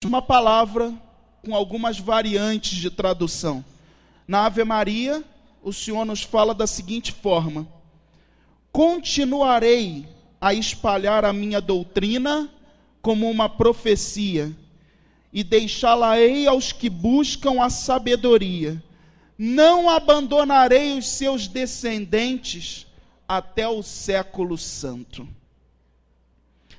Uma palavra com algumas variantes de tradução. Na Ave Maria, o Senhor nos fala da seguinte forma: continuarei a espalhar a minha doutrina como uma profecia, e deixá-la-ei aos que buscam a sabedoria. Não abandonarei os seus descendentes até o século santo.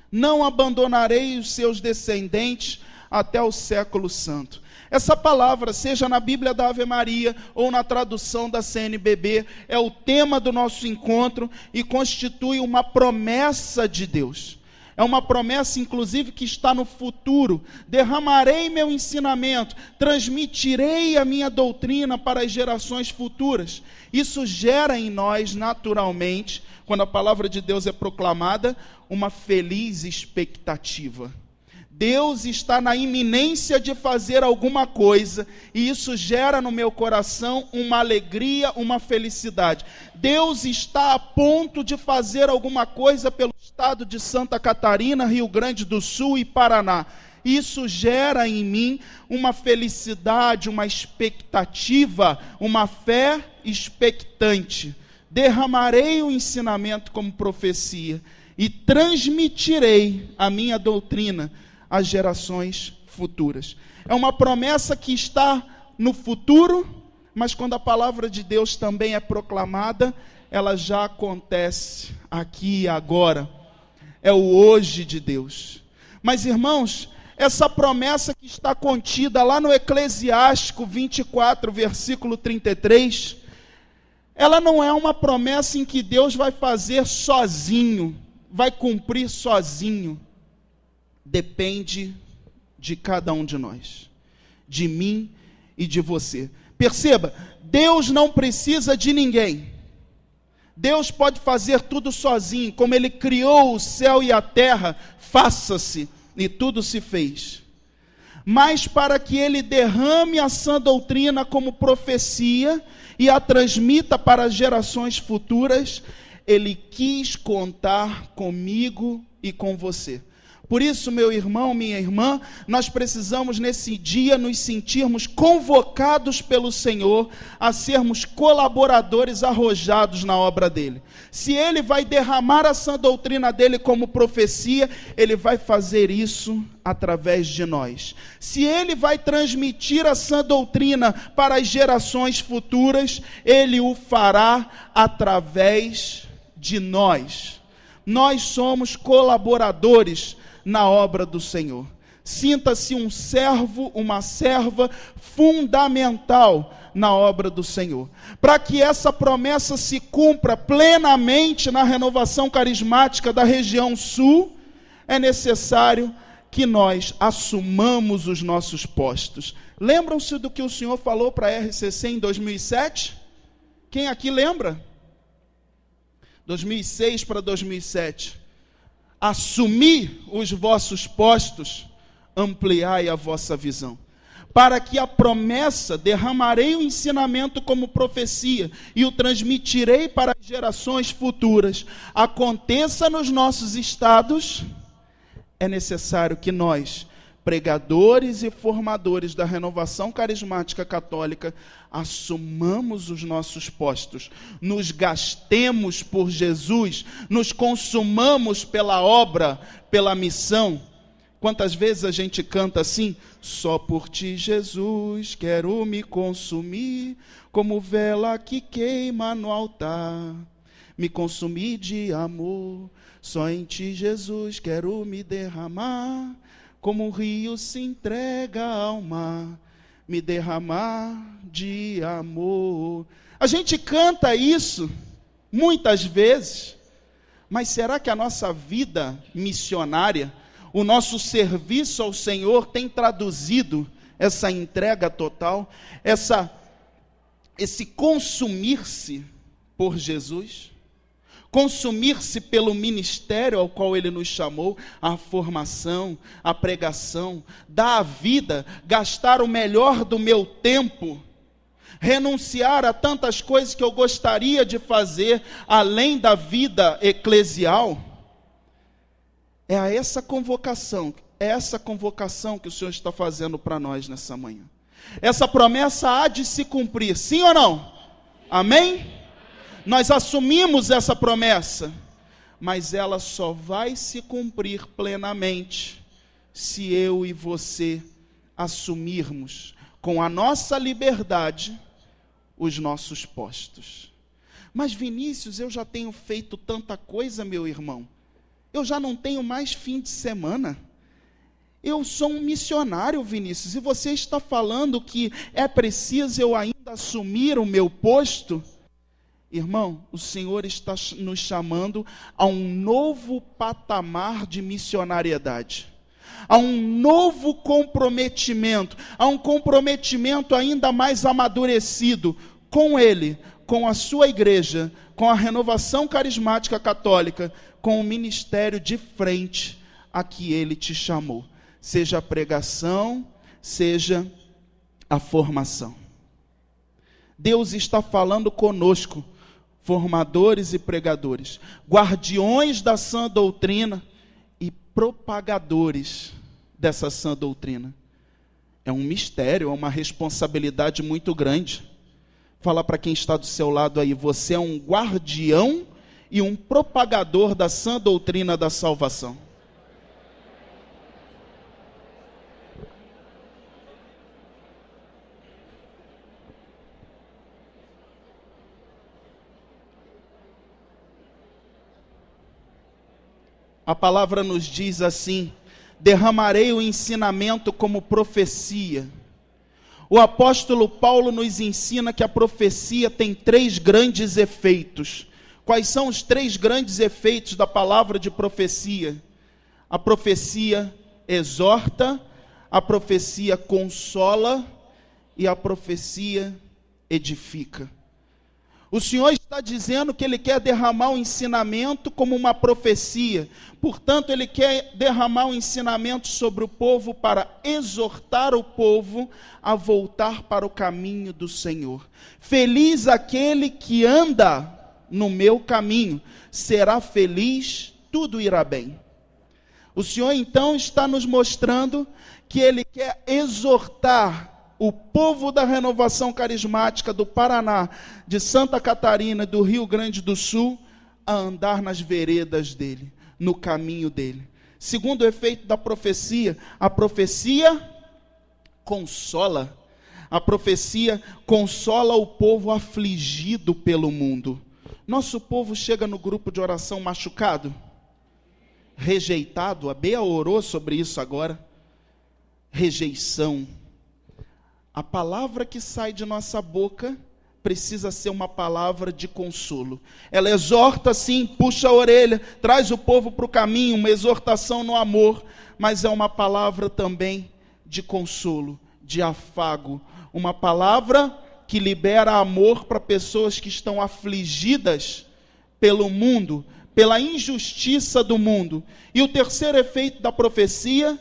Não abandonarei os seus descendentes até o século santo. Essa palavra, seja na Bíblia da Ave Maria ou na tradução da CNBB, é o tema do nosso encontro e constitui uma promessa de Deus. É uma promessa, inclusive, que está no futuro. Derramarei meu ensinamento, transmitirei a minha doutrina para as gerações futuras. Isso gera em nós, naturalmente, quando a palavra de Deus é proclamada, uma feliz expectativa. Deus está na iminência de fazer alguma coisa, e isso gera no meu coração uma alegria, uma felicidade. Deus está a ponto de fazer alguma coisa pelo estado de Santa Catarina, Rio Grande do Sul e Paraná. Isso gera em mim uma felicidade, uma expectativa, uma fé expectante. Derramarei o ensinamento como profecia e transmitirei a minha doutrina às gerações futuras. É uma promessa que está no futuro, mas quando a palavra de Deus também é proclamada, ela já acontece aqui e agora. É o hoje de Deus. Mas, irmãos, essa promessa que está contida lá no Eclesiástico 24, versículo 33, ela não é uma promessa em que Deus vai fazer sozinho, vai cumprir sozinho. Depende de cada um de nós, de mim e de você. Perceba, Deus não precisa de ninguém. Deus pode fazer tudo sozinho, como Ele criou o céu e a terra, faça-se, e tudo se fez. Mas para que Ele derrame a sã doutrina como profecia e a transmita para as gerações futuras, Ele quis contar comigo e com você. Por isso, meu irmão, minha irmã, nós precisamos nesse dia nos sentirmos convocados pelo Senhor a sermos colaboradores arrojados na obra dele. Se ele vai derramar a sã doutrina dele como profecia, ele vai fazer isso através de nós. Se ele vai transmitir a sã doutrina para as gerações futuras, ele o fará através de nós. Nós somos colaboradores na obra do Senhor. Sinta-se um servo, uma serva fundamental na obra do Senhor. Para que essa promessa se cumpra plenamente na renovação carismática da região sul, é necessário que nós assumamos os nossos postos. Lembram-se do que o Senhor falou para a RCC em 2007? Quem aqui lembra? 2006 para 2007. Assumi os vossos postos, ampliai a vossa visão. Para que a promessa, derramarei o ensinamento como profecia e o transmitirei para as gerações futuras, aconteça nos nossos estados, é necessário que nós, pregadores e formadores da renovação carismática católica, assumamos os nossos postos, nos gastemos por Jesus, nos consumamos pela obra, pela missão. Quantas vezes a gente canta assim? Só por ti, Jesus, quero me consumir, como vela que queima no altar. Me consumir de amor, só em ti, Jesus, quero me derramar, como um rio se entrega ao mar, me derramar de amor. A gente canta isso muitas vezes, mas será que a nossa vida missionária, o nosso serviço ao Senhor tem traduzido essa entrega total, esse consumir-se por Jesus? Consumir-se pelo ministério ao qual Ele nos chamou, a formação, a pregação, dar a vida, gastar o melhor do meu tempo, renunciar a tantas coisas que eu gostaria de fazer, além da vida eclesial. É a essa convocação é essa convocação que o Senhor está fazendo para nós nessa manhã. Essa promessa há de se cumprir, sim ou não? Amém? Nós assumimos essa promessa, mas ela só vai se cumprir plenamente se eu e você assumirmos com a nossa liberdade os nossos postos. Mas Vinícius, eu já tenho feito tanta coisa, meu irmão. Eu já não tenho mais fim de semana. Eu sou um missionário, Vinícius, e você está falando que é preciso eu ainda assumir o meu posto? Irmão, o Senhor está nos chamando a um novo patamar de missionariedade, a um novo comprometimento, a um comprometimento ainda mais amadurecido com Ele, com a sua igreja, com a renovação carismática católica, com o ministério de frente a que Ele te chamou. Seja a pregação, seja a formação. Deus está falando conosco, formadores e pregadores, guardiões da sã doutrina e propagadores dessa sã doutrina. É um mistério, é uma responsabilidade muito grande. Fala para quem está do seu lado aí, você é um guardião e um propagador da sã doutrina da salvação. A palavra nos diz assim: derramarei o ensinamento como profecia. O apóstolo Paulo nos ensina que a profecia tem 3 grandes efeitos. Quais são os 3 grandes efeitos da palavra de profecia? A profecia exorta, a profecia consola e a profecia edifica. O Senhor está dizendo que Ele quer derramar o ensinamento como uma profecia. Portanto, Ele quer derramar o ensinamento sobre o povo para exortar o povo a voltar para o caminho do Senhor. Feliz aquele que anda no meu caminho, será feliz, tudo irá bem. O Senhor então está nos mostrando que Ele quer exortar o povo da renovação carismática do Paraná, de Santa Catarina, do Rio Grande do Sul, a andar nas veredas dele, no caminho dele. Segundo o efeito da profecia, a profecia consola. A profecia consola o povo afligido pelo mundo. Nosso povo chega no grupo de oração machucado, rejeitado. A Bea orou sobre isso agora. Rejeição. A palavra que sai de nossa boca precisa ser uma palavra de consolo. Ela exorta sim, puxa a orelha, traz o povo para o caminho, uma exortação no amor, mas é uma palavra também de consolo, de afago, uma palavra que libera amor para pessoas que estão afligidas pelo mundo, pela injustiça do mundo. E o terceiro efeito da profecia,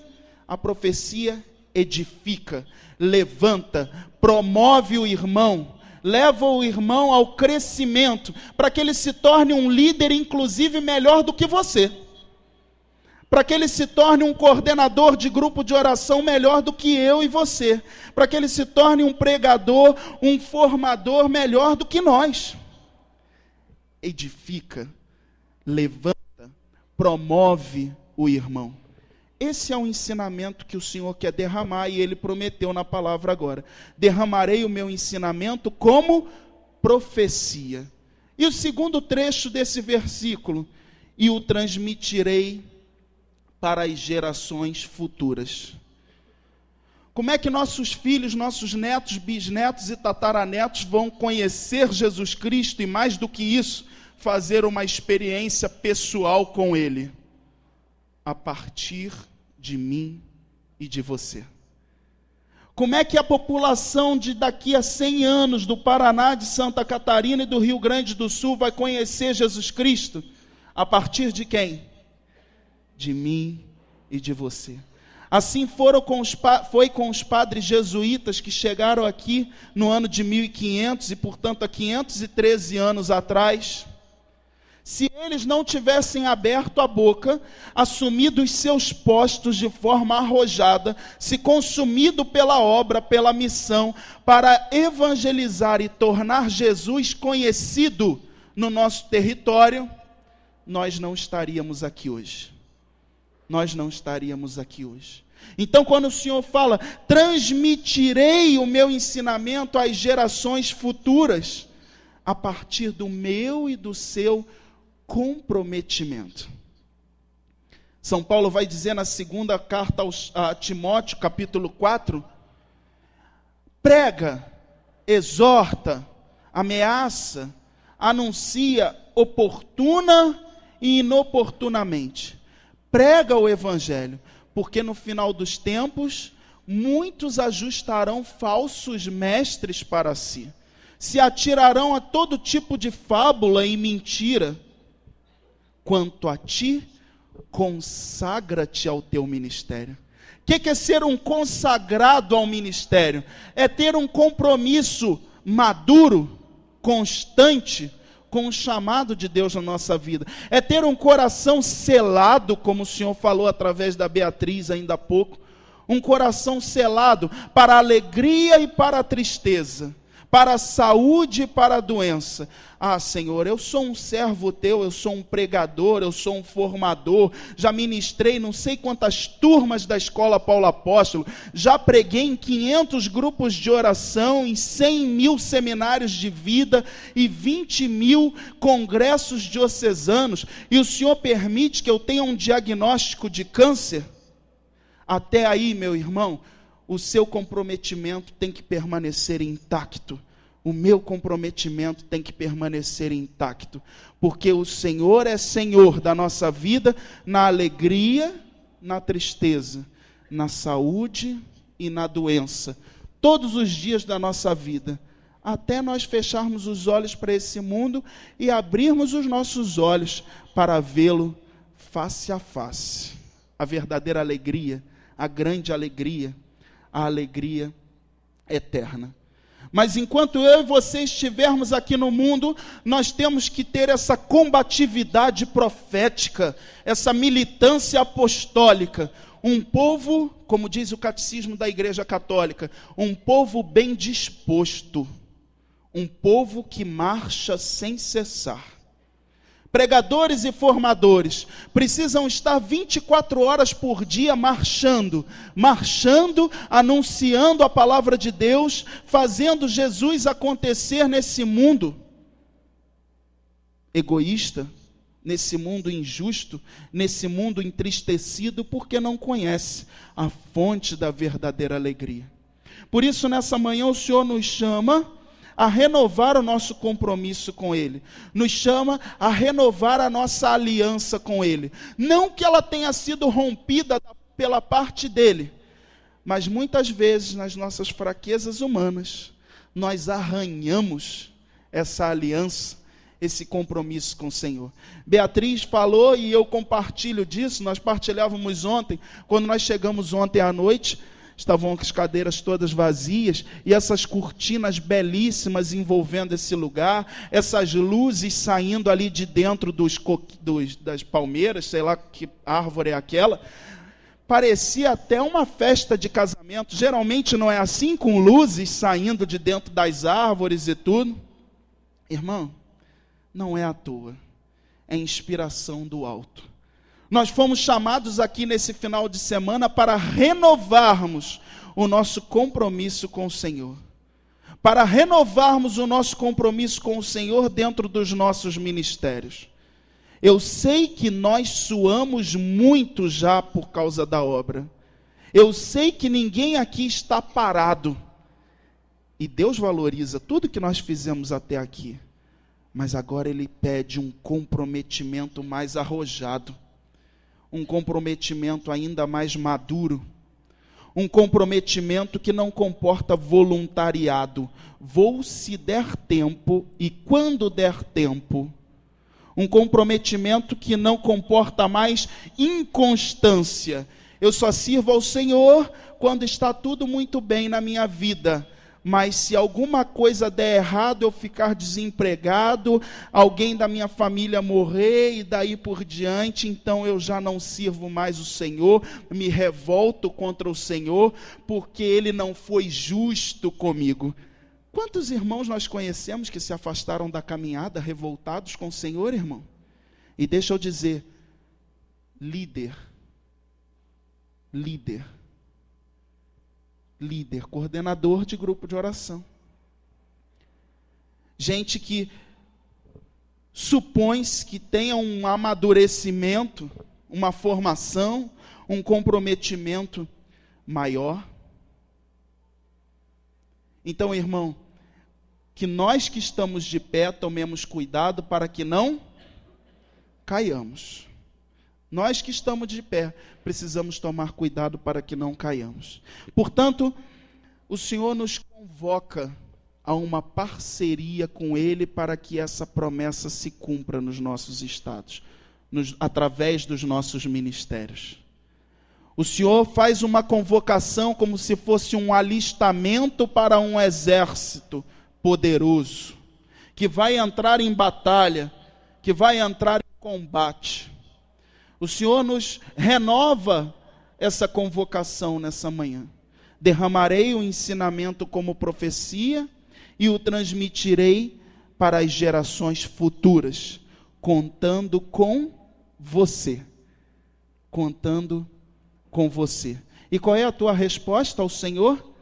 a profecia edifica, levanta, promove o irmão, leva o irmão ao crescimento, para que ele se torne um líder, inclusive melhor do que você, para que ele se torne um coordenador de grupo de oração melhor do que eu e você, para que ele se torne um pregador, um formador melhor do que nós. Edifica, levanta, promove o irmão. Esse é o ensinamento que o Senhor quer derramar, e Ele prometeu na palavra agora: derramarei o meu ensinamento como profecia. E o segundo trecho desse versículo: e o transmitirei para as gerações futuras. Como é que nossos filhos, nossos netos, bisnetos e tataranetos vão conhecer Jesus Cristo e, mais do que isso, fazer uma experiência pessoal com Ele? A partir de mim e de você. Como é que a população de daqui a 100 anos do Paraná, de Santa Catarina e do Rio Grande do Sul vai conhecer Jesus Cristo? A partir de quem? De mim e de você. Assim foi com os padres jesuítas que chegaram aqui no ano de 1500 e, portanto, há 513 anos atrás. se eles não tivessem aberto a boca, assumido os seus postos de forma arrojada, se consumido pela obra, pela missão, para evangelizar e tornar Jesus conhecido no nosso território, nós não estaríamos aqui hoje. Nós não estaríamos aqui hoje. Então, quando o Senhor fala, transmitirei o meu ensinamento às gerações futuras, a partir do meu e do seu comprometimento. São Paulo vai dizer na segunda carta a Timóteo, capítulo 4, prega, exorta, ameaça, anuncia oportuna e inoportunamente. Prega o evangelho, porque no final dos tempos, muitos ajustarão falsos mestres para si, se atirarão a todo tipo de fábula e mentira. Quanto a ti, consagra-te ao teu ministério. O que é ser um consagrado ao ministério? É ter um compromisso maduro, constante, com o chamado de Deus na nossa vida. É ter um coração selado, como o Senhor falou através da Beatriz ainda há pouco. Um coração selado para a alegria e para a tristeza, para a saúde e para a doença. Ah, Senhor, eu sou um servo teu, eu sou um pregador, eu sou um formador, já ministrei não sei quantas turmas da Escola Paulo Apóstolo, já preguei em 500 grupos de oração, em 100.000 seminários de vida e 20.000 congressos diocesanos, e o Senhor permite que eu tenha um diagnóstico de câncer? Até aí, meu irmão, o seu comprometimento tem que permanecer intacto. O meu comprometimento tem que permanecer intacto. Porque o Senhor é Senhor da nossa vida, na alegria, na tristeza, na saúde e na doença. Todos os dias da nossa vida. Até nós fecharmos os olhos para esse mundo e abrirmos os nossos olhos para vê-lo face a face. A verdadeira alegria, a grande alegria, a alegria eterna. Mas enquanto eu e você estivermos aqui no mundo, nós temos que ter essa combatividade profética, essa militância apostólica. Um povo, como diz o catecismo da Igreja Católica, um povo bem disposto, um povo que marcha sem cessar. Pregadores e formadores precisam estar 24 horas por dia marchando, anunciando a palavra de Deus, fazendo Jesus acontecer nesse mundo egoísta, nesse mundo injusto, nesse mundo entristecido, porque não conhece a fonte da verdadeira alegria. Por isso, nessa manhã, o Senhor nos chama a renovar o nosso compromisso com Ele, nos chama a renovar a nossa aliança com Ele, não que ela tenha sido rompida pela parte dEle, mas muitas vezes nas nossas fraquezas humanas, nós arranhamos essa aliança, esse compromisso com o Senhor. Beatriz falou, e eu compartilho disso, nós partilhávamos ontem, quando nós chegamos ontem à noite, estavam as cadeiras todas vazias, e essas cortinas belíssimas envolvendo esse lugar, essas luzes saindo ali de dentro das palmeiras, sei lá que árvore é aquela, parecia até uma festa de casamento. Geralmente não é assim, com luzes saindo de dentro das árvores e tudo. Irmão, não é à toa, é inspiração do alto. Nós fomos chamados aqui nesse final de semana para renovarmos o nosso compromisso com o Senhor. Para renovarmos o nosso compromisso com o Senhor dentro dos nossos ministérios. Eu sei que nós suamos muito já por causa da obra. Eu sei que ninguém aqui está parado. E Deus valoriza tudo que nós fizemos até aqui. Mas agora Ele pede um comprometimento mais arrojado. Um comprometimento ainda mais maduro, um comprometimento que não comporta voluntariado, vou se der tempo e quando der tempo, um comprometimento que não comporta mais inconstância, eu só sirvo ao Senhor quando está tudo muito bem na minha vida, mas se alguma coisa der errado, eu ficar desempregado, alguém da minha família morrer e daí por diante, então eu já não sirvo mais o Senhor, me revolto contra o Senhor, porque Ele não foi justo comigo. Quantos irmãos nós conhecemos que se afastaram da caminhada, revoltados com o Senhor, irmão? E deixa eu dizer, líder, coordenador de grupo de oração. Gente que supõe-se que tenha um amadurecimento, uma formação, um comprometimento maior. Então, irmão, que nós que estamos de pé tomemos cuidado para que não caiamos. Nós que estamos de pé, precisamos tomar cuidado para que não caiamos. Portanto, o Senhor nos convoca a uma parceria com Ele para que essa promessa se cumpra nos nossos estados, através dos nossos ministérios. O Senhor faz uma convocação como se fosse um alistamento para um exército poderoso, que vai entrar em batalha, que vai entrar em combate. O Senhor nos renova essa convocação nessa manhã. Derramarei o ensinamento como profecia e o transmitirei para as gerações futuras, contando com você. Contando com você. E qual é a tua resposta ao Senhor?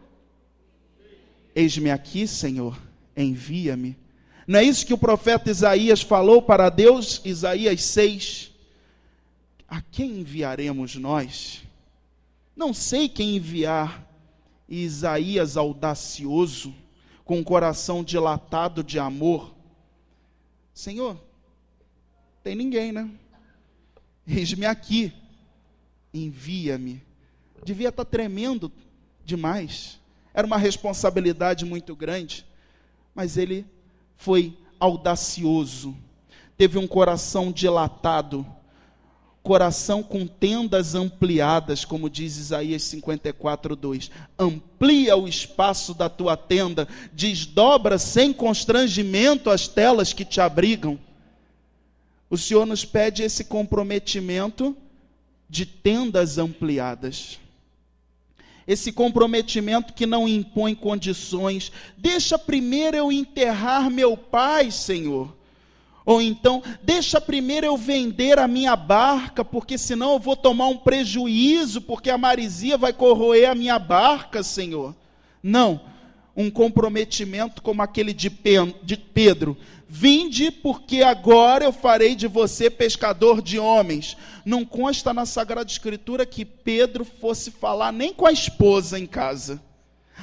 Eis-me aqui, Senhor, envia-me. Não é isso que o profeta Isaías falou para Deus? Isaías 6. A quem enviaremos nós? Não sei quem enviar. E Isaías audacioso, com o coração dilatado de amor. Senhor, tem ninguém, né? Eis-me aqui, envia-me. Devia estar tremendo demais. Era uma responsabilidade muito grande. Mas ele foi audacioso. Teve um coração dilatado. Coração com tendas ampliadas, como diz Isaías 54:2. Amplia o espaço da tua tenda, desdobra sem constrangimento as telas que te abrigam. O Senhor nos pede esse comprometimento de tendas ampliadas. Esse comprometimento que não impõe condições. Deixa primeiro eu enterrar meu pai, Senhor. Ou então, deixa primeiro eu vender a minha barca, porque senão eu vou tomar um prejuízo, porque a marisia vai corroer a minha barca, Senhor. Não, um comprometimento como aquele de Pedro. Vinde, porque agora eu farei de você pescador de homens. Não consta na Sagrada Escritura que Pedro fosse falar nem com a esposa em casa.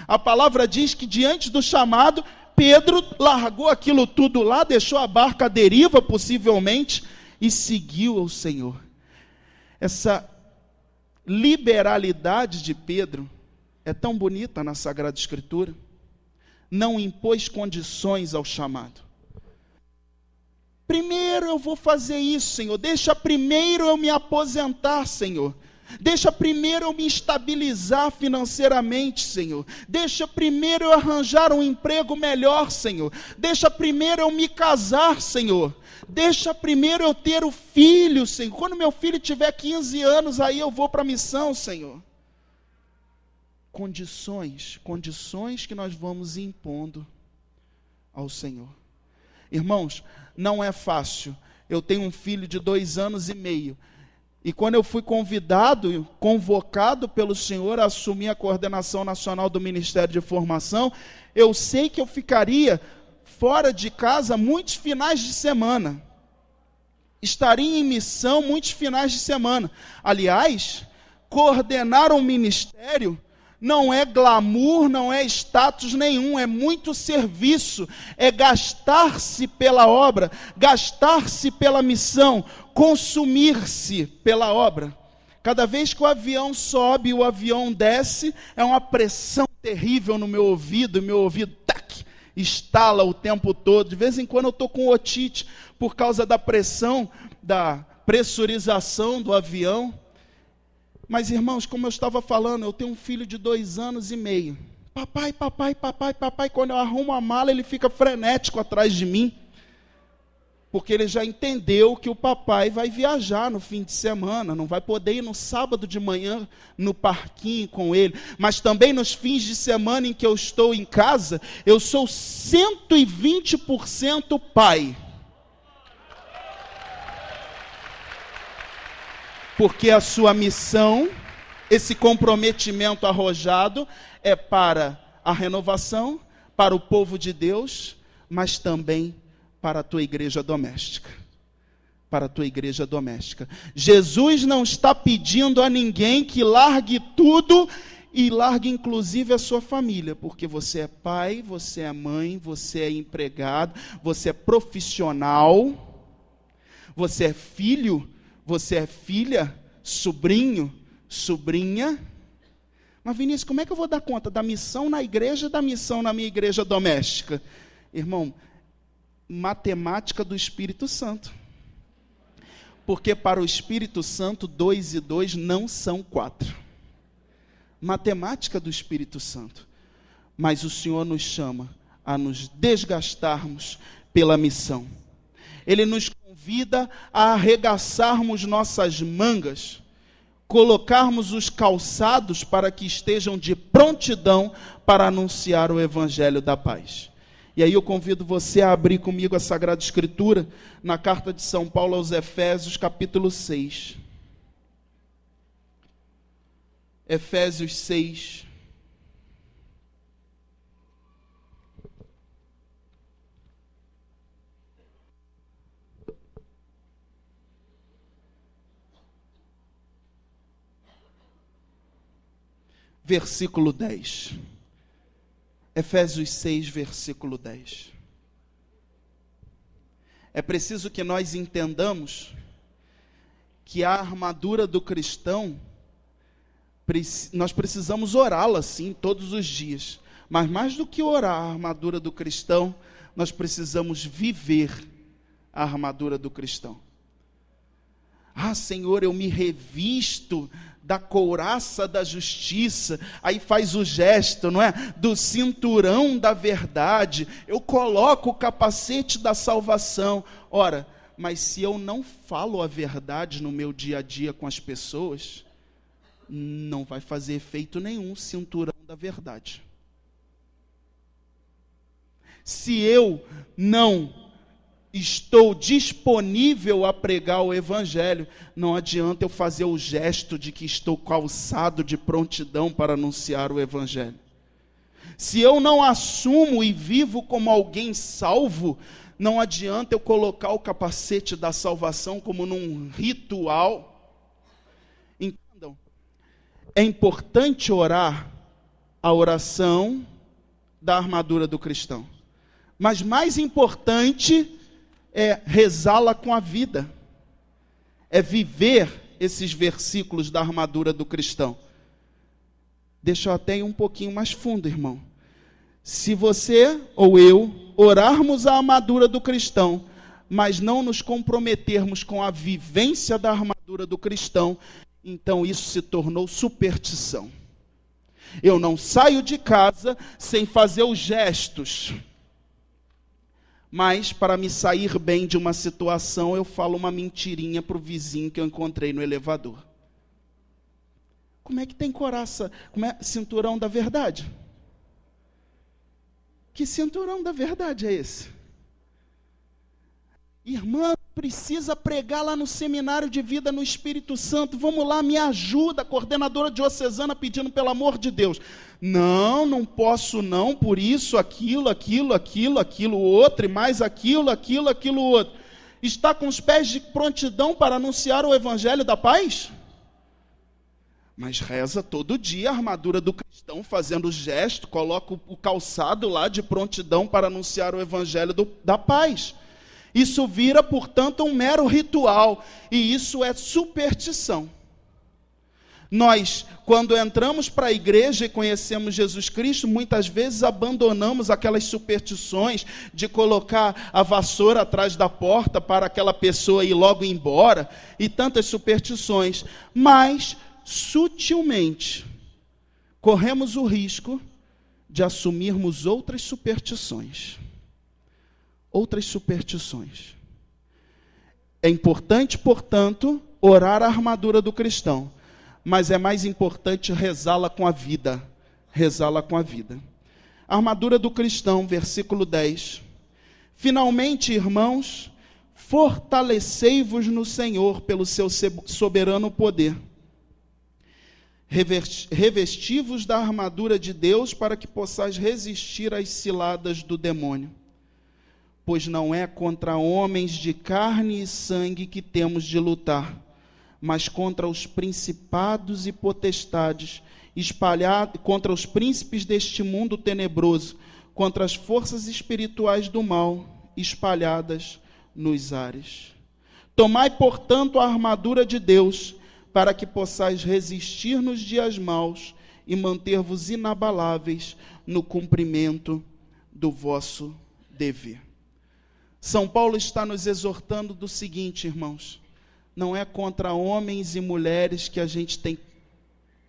A palavra diz que diante do chamado, Pedro largou aquilo tudo lá, deixou a barca à deriva, possivelmente, e seguiu ao Senhor. Essa liberalidade de Pedro é tão bonita na Sagrada Escritura. Não impôs condições ao chamado. Primeiro eu vou fazer isso, Senhor. Deixa primeiro eu me aposentar, Senhor. Deixa primeiro eu me estabilizar financeiramente, Senhor. Deixa primeiro eu arranjar um emprego melhor, Senhor. Deixa primeiro eu me casar, Senhor. Deixa primeiro eu ter o filho, Senhor. Quando meu filho tiver 15 anos, aí eu vou para a missão, Senhor. Condições que nós vamos impondo ao Senhor. Irmãos, não é fácil. Eu tenho um filho de 2 anos e meio. E quando eu fui convocado pelo Senhor a assumir a coordenação nacional do Ministério de Formação, eu sei que eu ficaria fora de casa muitos finais de semana. Estaria em missão muitos finais de semana. Aliás, coordenar um ministério não é glamour, não é status nenhum, é muito serviço, é gastar-se pela obra, gastar-se pela missão, consumir-se pela obra. Cada vez que o avião sobe e o avião desce, é uma pressão terrível no meu ouvido, tac, estala o tempo todo. De vez em quando eu estou com otite, por causa da pressão, da pressurização do avião. Mas, irmãos, como eu estava falando, eu tenho um filho de 2 anos e meio. Papai, papai, papai, papai. Quando eu arrumo a mala, ele fica frenético atrás de mim. Porque ele já entendeu que o papai vai viajar no fim de semana, não vai poder ir no sábado de manhã no parquinho com ele, mas também nos fins de semana em que eu estou em casa, eu sou 120% pai. Porque a sua missão, esse comprometimento arrojado, é para a renovação, para o povo de Deus, mas também para a tua igreja doméstica. Para a tua igreja doméstica. Jesus não está pedindo a ninguém que largue tudo e largue inclusive a sua família, porque você é pai, você é mãe, você é empregado, você é profissional, você é filho, você é filha, sobrinho, sobrinha. Mas Vinícius, como é que eu vou dar conta da missão na igreja e da missão na minha igreja doméstica? Irmão, matemática do Espírito Santo. Porque para o Espírito Santo, 2 e 2 não são 4. Matemática do Espírito Santo. Mas o Senhor nos chama a nos desgastarmos pela missão. Ele nos convida a arregaçarmos nossas mangas, colocarmos os calçados para que estejam de prontidão para anunciar o Evangelho da paz. E aí eu convido você a abrir comigo a Sagrada Escritura, na carta de São Paulo aos Efésios, capítulo 6. Efésios 6. Versículo 10. Efésios 6, versículo 10. É preciso que nós entendamos que a armadura do cristão, nós precisamos orá-la sim todos os dias. Mas mais do que orar a armadura do cristão, nós precisamos viver a armadura do cristão. Ah, Senhor, eu me revisto da couraça da justiça, aí faz o gesto, não é? Do cinturão da verdade, eu coloco o capacete da salvação. Ora, mas se eu não falo a verdade no meu dia a dia com as pessoas, não vai fazer efeito nenhum o cinturão da verdade. Se eu não estou disponível a pregar o Evangelho, não adianta eu fazer o gesto de que estou calçado de prontidão para anunciar o Evangelho. Se eu não assumo e vivo como alguém salvo, não adianta eu colocar o capacete da salvação como num ritual. Entendam? É importante orar a oração da armadura do cristão. Mas mais importante é rezá-la com a vida, é viver esses versículos da armadura do cristão. Deixa eu até ir um pouquinho mais fundo, irmão. Se você ou eu orarmos a armadura do cristão, mas não nos comprometermos com a vivência da armadura do cristão, então isso se tornou superstição. Eu não saio de casa sem fazer os gestos, mas para me sair bem de uma situação, eu falo uma mentirinha para o vizinho que eu encontrei no elevador. Como é que tem coraça? Como é cinturão da verdade? Que cinturão da verdade é esse? Irmã, precisa pregar lá no seminário de vida no Espírito Santo. Vamos lá, me ajuda, coordenadora diocesana pedindo pelo amor de Deus. Não posso não, por isso, aquilo, outro, e mais aquilo, outro. Está com os pés de prontidão para anunciar o Evangelho da paz? Mas reza todo dia a armadura do cristão, fazendo gesto, coloca o calçado lá de prontidão para anunciar o Evangelho da paz. Isso vira, portanto, um mero ritual, e isso é superstição. Nós, quando entramos para a igreja e conhecemos Jesus Cristo, muitas vezes abandonamos aquelas superstições de colocar a vassoura atrás da porta para aquela pessoa ir logo embora, e tantas superstições, mas sutilmente corremos o risco de assumirmos outras superstições. Outras superstições. É importante, portanto, orar a armadura do cristão, mas é mais importante rezá-la com a vida. Rezá-la com a vida. A armadura do cristão, versículo 10. Finalmente, irmãos, fortalecei-vos no Senhor pelo seu soberano poder. Revesti-vos da armadura de Deus para que possais resistir às ciladas do demônio. Pois não é contra homens de carne e sangue que temos de lutar, mas contra os principados e potestades, contra os príncipes deste mundo tenebroso, contra as forças espirituais do mal, espalhadas nos ares. Tomai, portanto, a armadura de Deus, para que possais resistir nos dias maus e manter-vos inabaláveis no cumprimento do vosso dever. São Paulo está nos exortando do seguinte, irmãos: não é contra homens e mulheres que a gente tem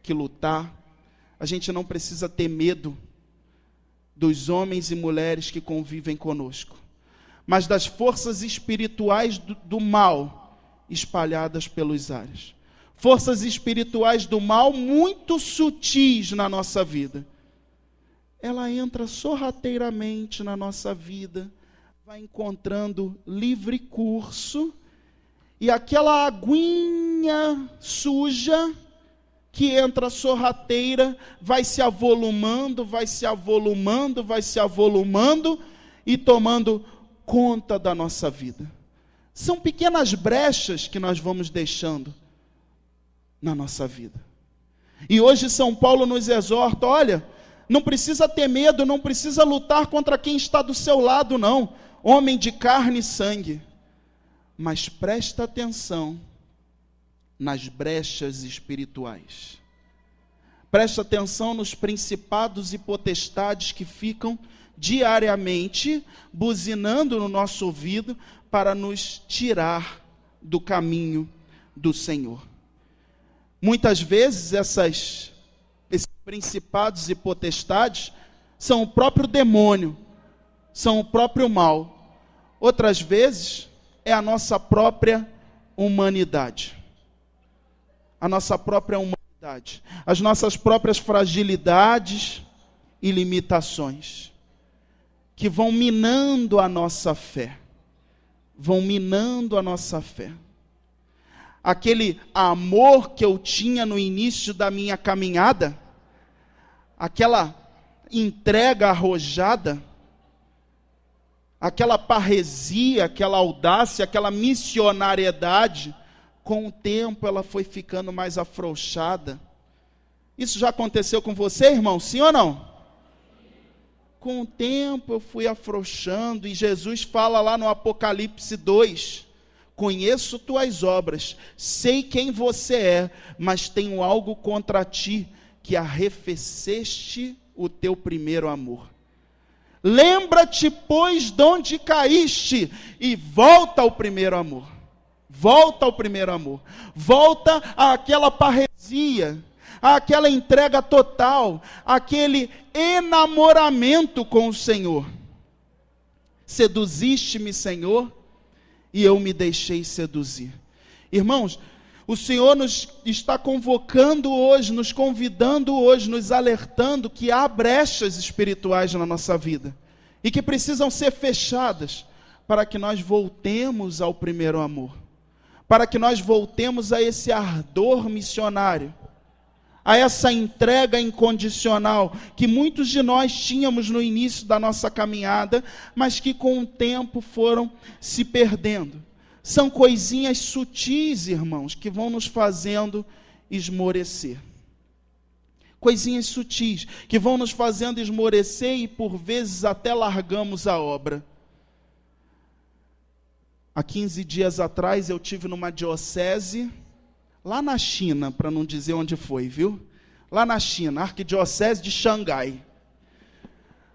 que lutar, a gente não precisa ter medo dos homens e mulheres que convivem conosco, mas das forças espirituais do mal espalhadas pelos ares. Forças espirituais do mal muito sutis na nossa vida. Ela entra sorrateiramente na nossa vida, vai encontrando livre curso, e aquela aguinha suja que entra sorrateira vai se avolumando, vai se avolumando, vai se avolumando e tomando conta da nossa vida. São pequenas brechas que nós vamos deixando na nossa vida. E hoje São Paulo nos exorta: olha, não precisa ter medo, não precisa lutar contra quem está do seu lado, não, homem de carne e sangue, mas presta atenção nas brechas espirituais. Presta atenção nos principados e potestades que ficam diariamente buzinando no nosso ouvido para nos tirar do caminho do Senhor. Muitas vezes esses principados e potestades são o próprio demônio, são o próprio mal. Outras vezes é a nossa própria humanidade. A nossa própria humanidade. As nossas próprias fragilidades e limitações, que vão minando a nossa fé. Vão minando a nossa fé. Aquele amor que eu tinha no início da minha caminhada, aquela entrega arrojada, aquela parresia, aquela audácia, aquela missionariedade, com o tempo ela foi ficando mais afrouxada. Isso já aconteceu com você, irmão? Sim ou não? Com o tempo eu fui afrouxando, e Jesus fala lá no Apocalipse 2, conheço tuas obras, sei quem você é, mas tenho algo contra ti, que arrefeceste o teu primeiro amor. Lembra-te, pois, de onde caíste, e volta ao primeiro amor. Volta ao primeiro amor. Volta àquela parresia, àquela entrega total, àquele enamoramento com o Senhor. Seduziste-me, Senhor, e eu me deixei seduzir. Irmãos, o Senhor nos está convocando hoje, nos convidando hoje, nos alertando que há brechas espirituais na nossa vida e que precisam ser fechadas para que nós voltemos ao primeiro amor, para que nós voltemos a esse ardor missionário, a essa entrega incondicional que muitos de nós tínhamos no início da nossa caminhada, mas que com o tempo foram se perdendo. São coisinhas sutis, irmãos, que vão nos fazendo esmorecer. Coisinhas sutis, que vão nos fazendo esmorecer e por vezes até largamos a obra. Há 15 dias atrás eu tive numa diocese, lá na China, para não dizer onde foi, viu? Lá na China, arquidiocese de Xangai.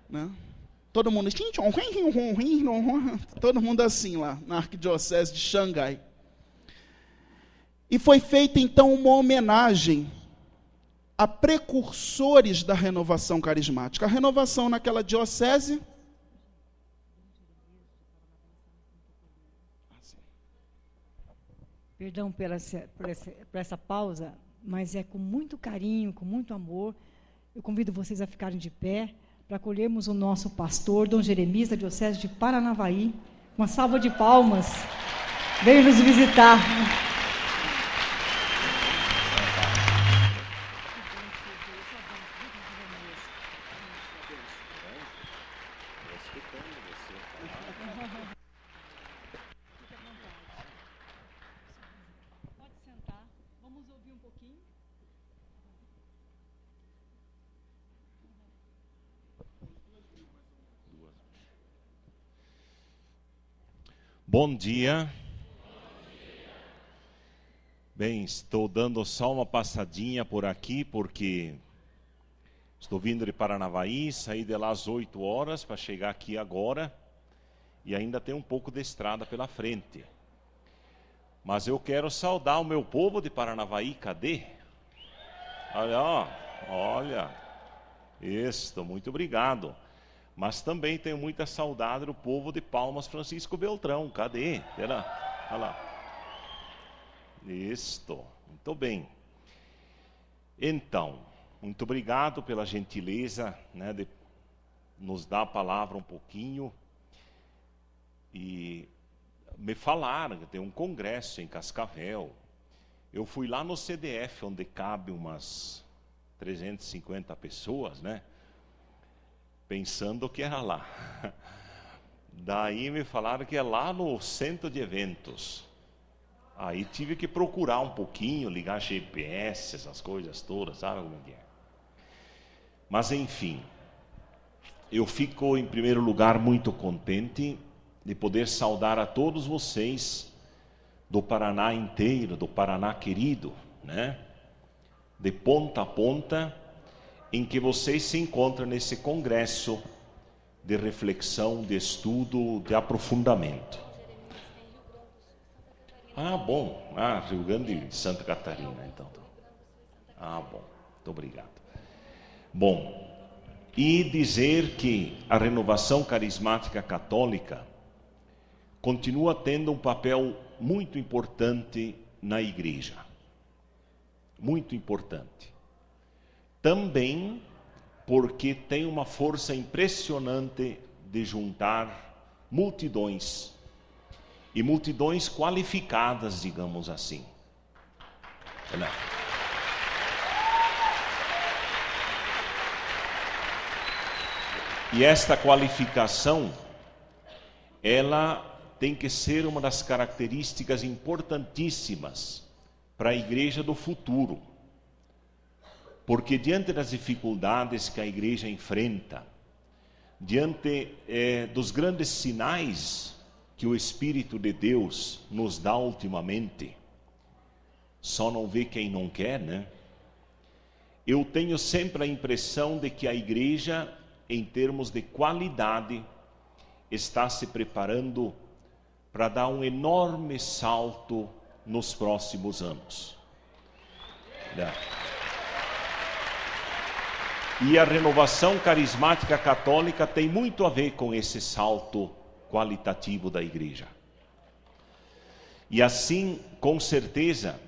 Né? Todo mundo assim lá, na arquidiocese de Xangai. E foi feita então uma homenagem a precursores da renovação carismática. A renovação naquela diocese... Perdão por essa pausa, mas é com muito carinho, com muito amor. Eu convido vocês a ficarem de pé para acolhermos o nosso pastor, Dom Jeremias, da Diocese de Paranavaí. Uma salva de palmas. Veio nos visitar. Bom dia. Bem, estou dando só uma passadinha por aqui, porque estou vindo de Paranavaí, saí de lá às 8 horas para chegar aqui agora, e ainda tem um pouco de estrada pela frente. Mas eu quero saudar o meu povo de Paranavaí, cadê? Olha, ó, olha, isso, muito obrigado. Mas também tenho muita saudade do povo de Palmas Francisco Beltrão. Cadê? Olha lá. Isto, muito bem. Então, muito obrigado pela gentileza, né, de nos dar a palavra um pouquinho. E me falaram que tem um congresso em Cascavel. Eu fui lá no CDF, onde cabe umas 350 pessoas, né? Pensando que era lá. Daí me falaram que é lá no centro de eventos. Aí tive que procurar um pouquinho, ligar GPS, essas coisas todas, sabe como é? Mas enfim, eu fico em primeiro lugar muito contente de poder saudar a todos vocês do Paraná inteiro, do Paraná querido, né? De ponta a ponta, em que vocês se encontram nesse congresso de reflexão, de estudo, de aprofundamento. Ah, bom. Ah, Rio Grande e Santa Catarina, então. Ah, bom. Muito obrigado. Bom, e dizer que a renovação carismática católica continua tendo um papel muito importante na igreja. Muito importante. Também porque tem uma força impressionante de juntar multidões, e multidões qualificadas, digamos assim. E esta qualificação, ela tem que ser uma das características importantíssimas para a igreja do futuro. Porque diante das dificuldades que a igreja enfrenta, diante dos grandes sinais que o Espírito de Deus nos dá ultimamente, só não vê quem não quer, né? Eu tenho sempre a impressão de que a igreja, em termos de qualidade, está se preparando para dar um enorme salto nos próximos anos. E a renovação carismática católica tem muito a ver com esse salto qualitativo da igreja. E assim, com certeza,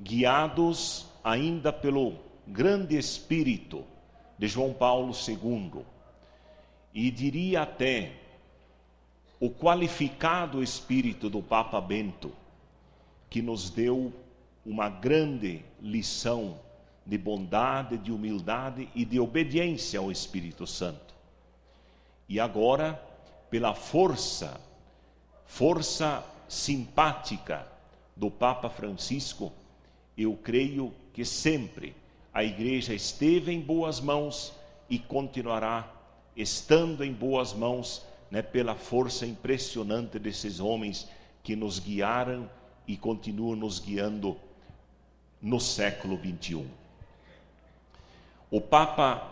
guiados ainda pelo grande espírito de João Paulo II, e diria até o qualificado espírito do Papa Bento, que nos deu uma grande lição de bondade, de humildade e de obediência ao Espírito Santo. E agora, pela força simpática do Papa Francisco, eu creio que sempre a igreja esteve em boas mãos e continuará estando em boas mãos, né, pela força impressionante desses homens que nos guiaram e continuam nos guiando no século XXI. O Papa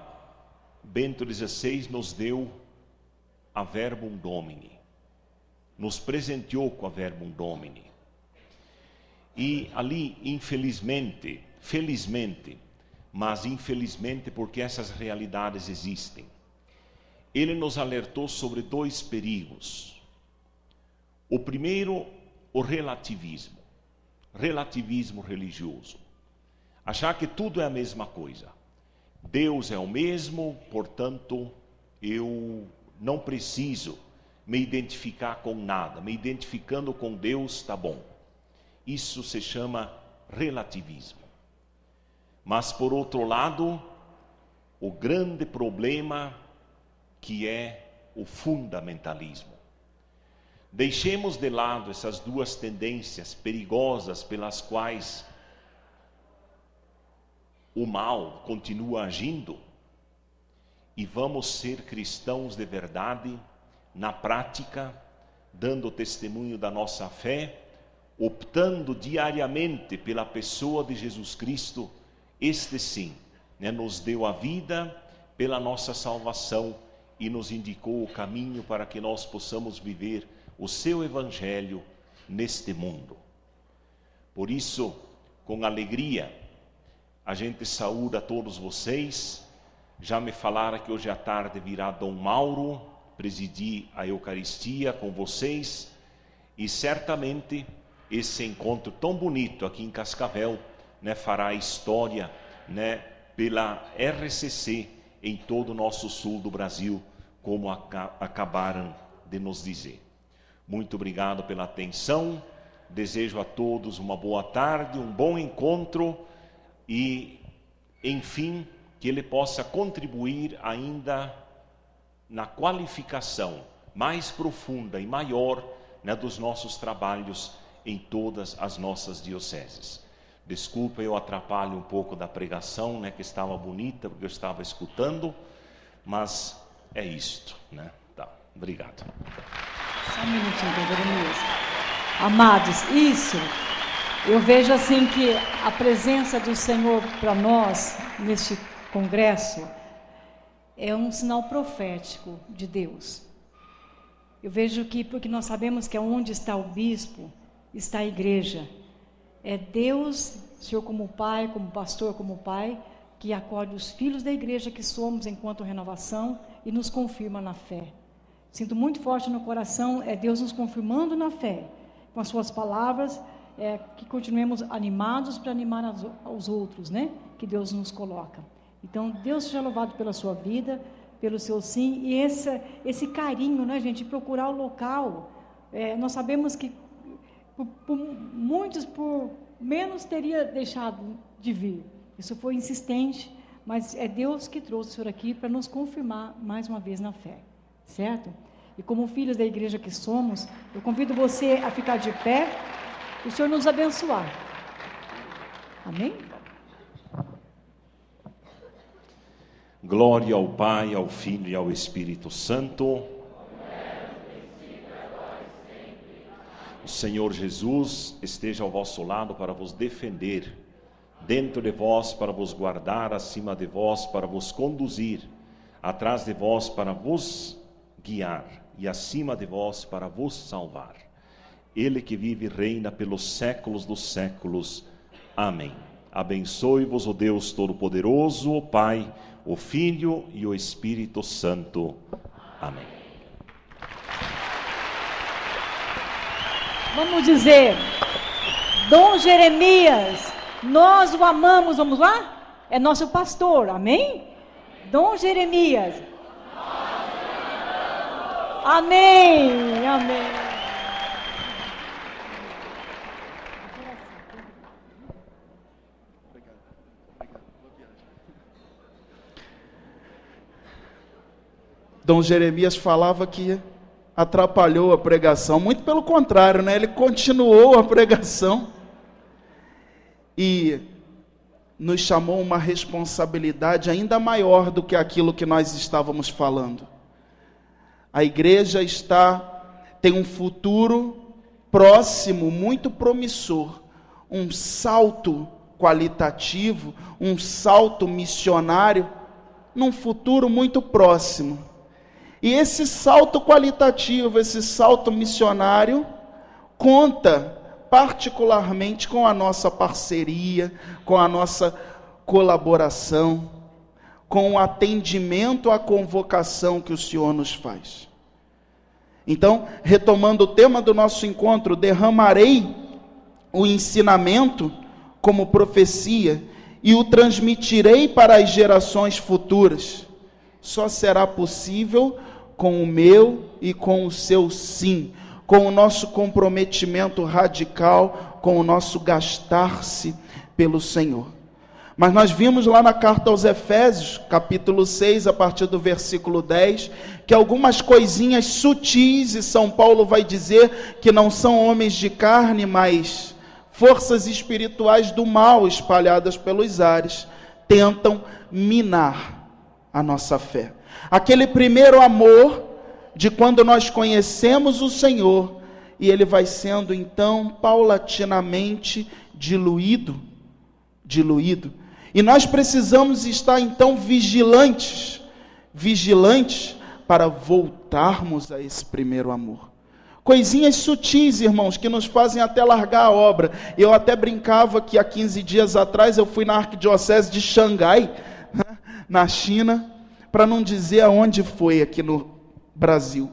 Bento XVI nos deu a Verbum Domini, nos presenteou com a Verbum Domini. E ali, felizmente, mas infelizmente porque essas realidades existem. Ele nos alertou sobre 2 perigos. O primeiro, o relativismo religioso. Achar que tudo é a mesma coisa. Deus é o mesmo, portanto, eu não preciso me identificar com nada. Me identificando com Deus está bom. Isso se chama relativismo. Mas, por outro lado, o grande problema que é o fundamentalismo. Deixemos de lado essas 2 tendências perigosas pelas quais o mal continua agindo e vamos ser cristãos de verdade, na prática, dando testemunho da nossa fé, optando diariamente pela pessoa de Jesus Cristo. Este sim, nos deu a vida pela nossa salvação e nos indicou o caminho para que nós possamos viver o seu evangelho neste mundo. Por isso, com alegria, a gente saúda a todos vocês. Já me falaram que hoje à tarde virá Dom Mauro presidir a Eucaristia com vocês, e certamente esse encontro tão bonito aqui em Cascavel, fará história, pela RCC em todo o nosso sul do Brasil, como acabaram de nos dizer. Muito obrigado pela atenção, desejo a todos uma boa tarde, um bom encontro e, enfim, que ele possa contribuir ainda na qualificação mais profunda e maior, dos nossos trabalhos em todas as nossas dioceses. Desculpa, eu atrapalho um pouco da pregação, que estava bonita, porque eu estava escutando, mas é isto, Tá, obrigado. Só um minutinho, Jeremias. Amados, isso, eu vejo assim que a presença do Senhor para nós, neste congresso, é um sinal profético de Deus. Eu vejo que, porque nós sabemos que onde está o bispo, está a igreja. É Deus, Senhor como Pai, como pastor, como Pai, que acolhe os filhos da igreja que somos enquanto renovação e nos confirma na fé. Sinto muito forte no coração, é Deus nos confirmando na fé, com as suas palavras, que continuemos animados para animar aos outros, que Deus nos coloca. Então, Deus seja louvado pela sua vida, pelo seu sim, e esse carinho, gente, procurar o local. Nós sabemos que muitos, por menos, teria deixado de vir. Isso foi insistente, mas é Deus que trouxe o Senhor aqui para nos confirmar mais uma vez na fé, certo? E como filhos da igreja que somos, eu convido você a ficar de pé, o Senhor nos abençoar. Amém? Glória ao Pai, ao Filho e ao Espírito Santo. O Senhor Jesus esteja ao vosso lado para vos defender, dentro de vós para vos guardar, acima de vós para vos conduzir, atrás de vós para vos guiar e acima de vós para vos salvar. Ele que vive e reina pelos séculos dos séculos. Amém. Abençoe-vos o Deus Todo-Poderoso, o Pai, o Filho e o Espírito Santo. Amém. Vamos dizer, Dom Jeremias, nós o amamos, vamos lá? É nosso pastor, amém? Dom Jeremias. Amém, amém. Dom Jeremias falava que atrapalhou a pregação, muito pelo contrário, ele continuou a pregação e nos chamou uma responsabilidade ainda maior do que aquilo que nós estávamos falando. A igreja tem um futuro próximo, muito promissor, um salto qualitativo, um salto missionário, num futuro muito próximo. E esse salto qualitativo, esse salto missionário, conta particularmente com a nossa parceria, com a nossa colaboração, com o atendimento à convocação que o Senhor nos faz. Então, retomando o tema do nosso encontro, derramarei o ensinamento como profecia e o transmitirei para as gerações futuras. Só será possível com o meu e com o seu sim, com o nosso comprometimento radical, com o nosso gastar-se pelo Senhor. Mas nós vimos lá na carta aos Efésios, capítulo 6, a partir do versículo 10, que algumas coisinhas sutis, e São Paulo vai dizer que não são homens de carne, mas forças espirituais do mal espalhadas pelos ares, tentam minar a nossa fé. Aquele primeiro amor de quando nós conhecemos o Senhor, e ele vai sendo então paulatinamente diluído. E nós precisamos estar então vigilantes para voltarmos a esse primeiro amor. Coisinhas sutis, irmãos, que nos fazem até largar a obra. Eu até brincava que há 15 dias atrás eu fui na Arquidiocese de Xangai, na China, para não dizer aonde foi aqui no Brasil.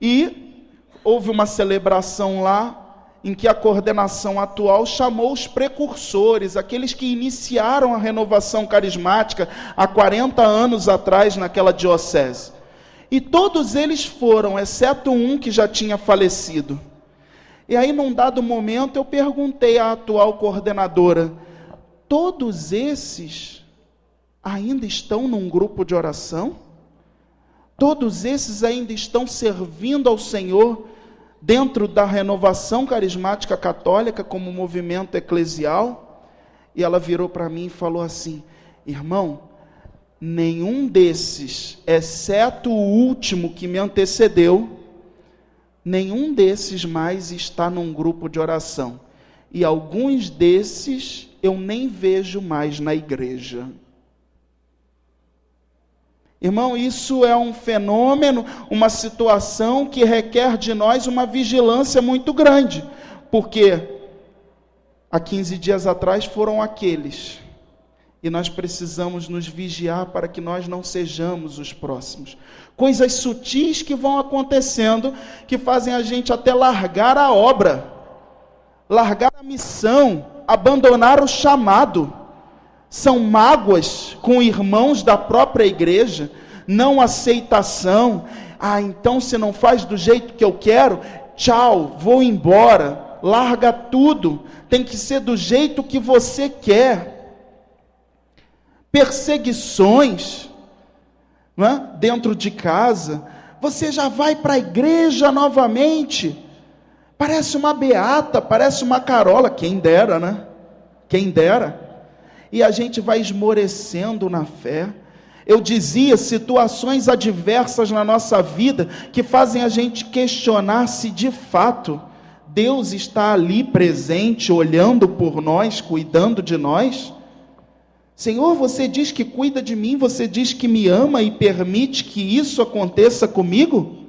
E houve uma celebração lá, em que a coordenação atual chamou os precursores, aqueles que iniciaram a renovação carismática há 40 anos atrás naquela diocese. E todos eles foram, exceto um que já tinha falecido. E aí, num dado momento, eu perguntei à atual coordenadora: todos esses ainda estão num grupo de oração? Todos esses ainda estão servindo ao Senhor dentro da renovação carismática católica como movimento eclesial? E ela virou para mim e falou assim: irmão, nenhum desses, exceto o último que me antecedeu, nenhum desses mais está num grupo de oração. E alguns desses eu nem vejo mais na igreja. Irmão, isso é um fenômeno, uma situação que requer de nós uma vigilância muito grande, porque há 15 dias atrás foram aqueles, e nós precisamos nos vigiar para que nós não sejamos os próximos. Coisas sutis que vão acontecendo, que fazem a gente até largar a obra, largar a missão, abandonar o chamado. São mágoas com irmãos da própria igreja, não aceitação. Então se não faz do jeito que eu quero, tchau, vou embora, larga tudo, tem que ser do jeito que você quer. Perseguições, não é? Dentro de casa, você já vai para a igreja novamente, parece uma beata, parece uma carola, quem dera, né? Quem dera. E a gente vai esmorecendo na fé. Eu dizia, situações adversas na nossa vida que fazem a gente questionar se de fato Deus está ali presente, olhando por nós, cuidando de nós. Senhor, você diz que cuida de mim, você diz que me ama e permite que isso aconteça comigo?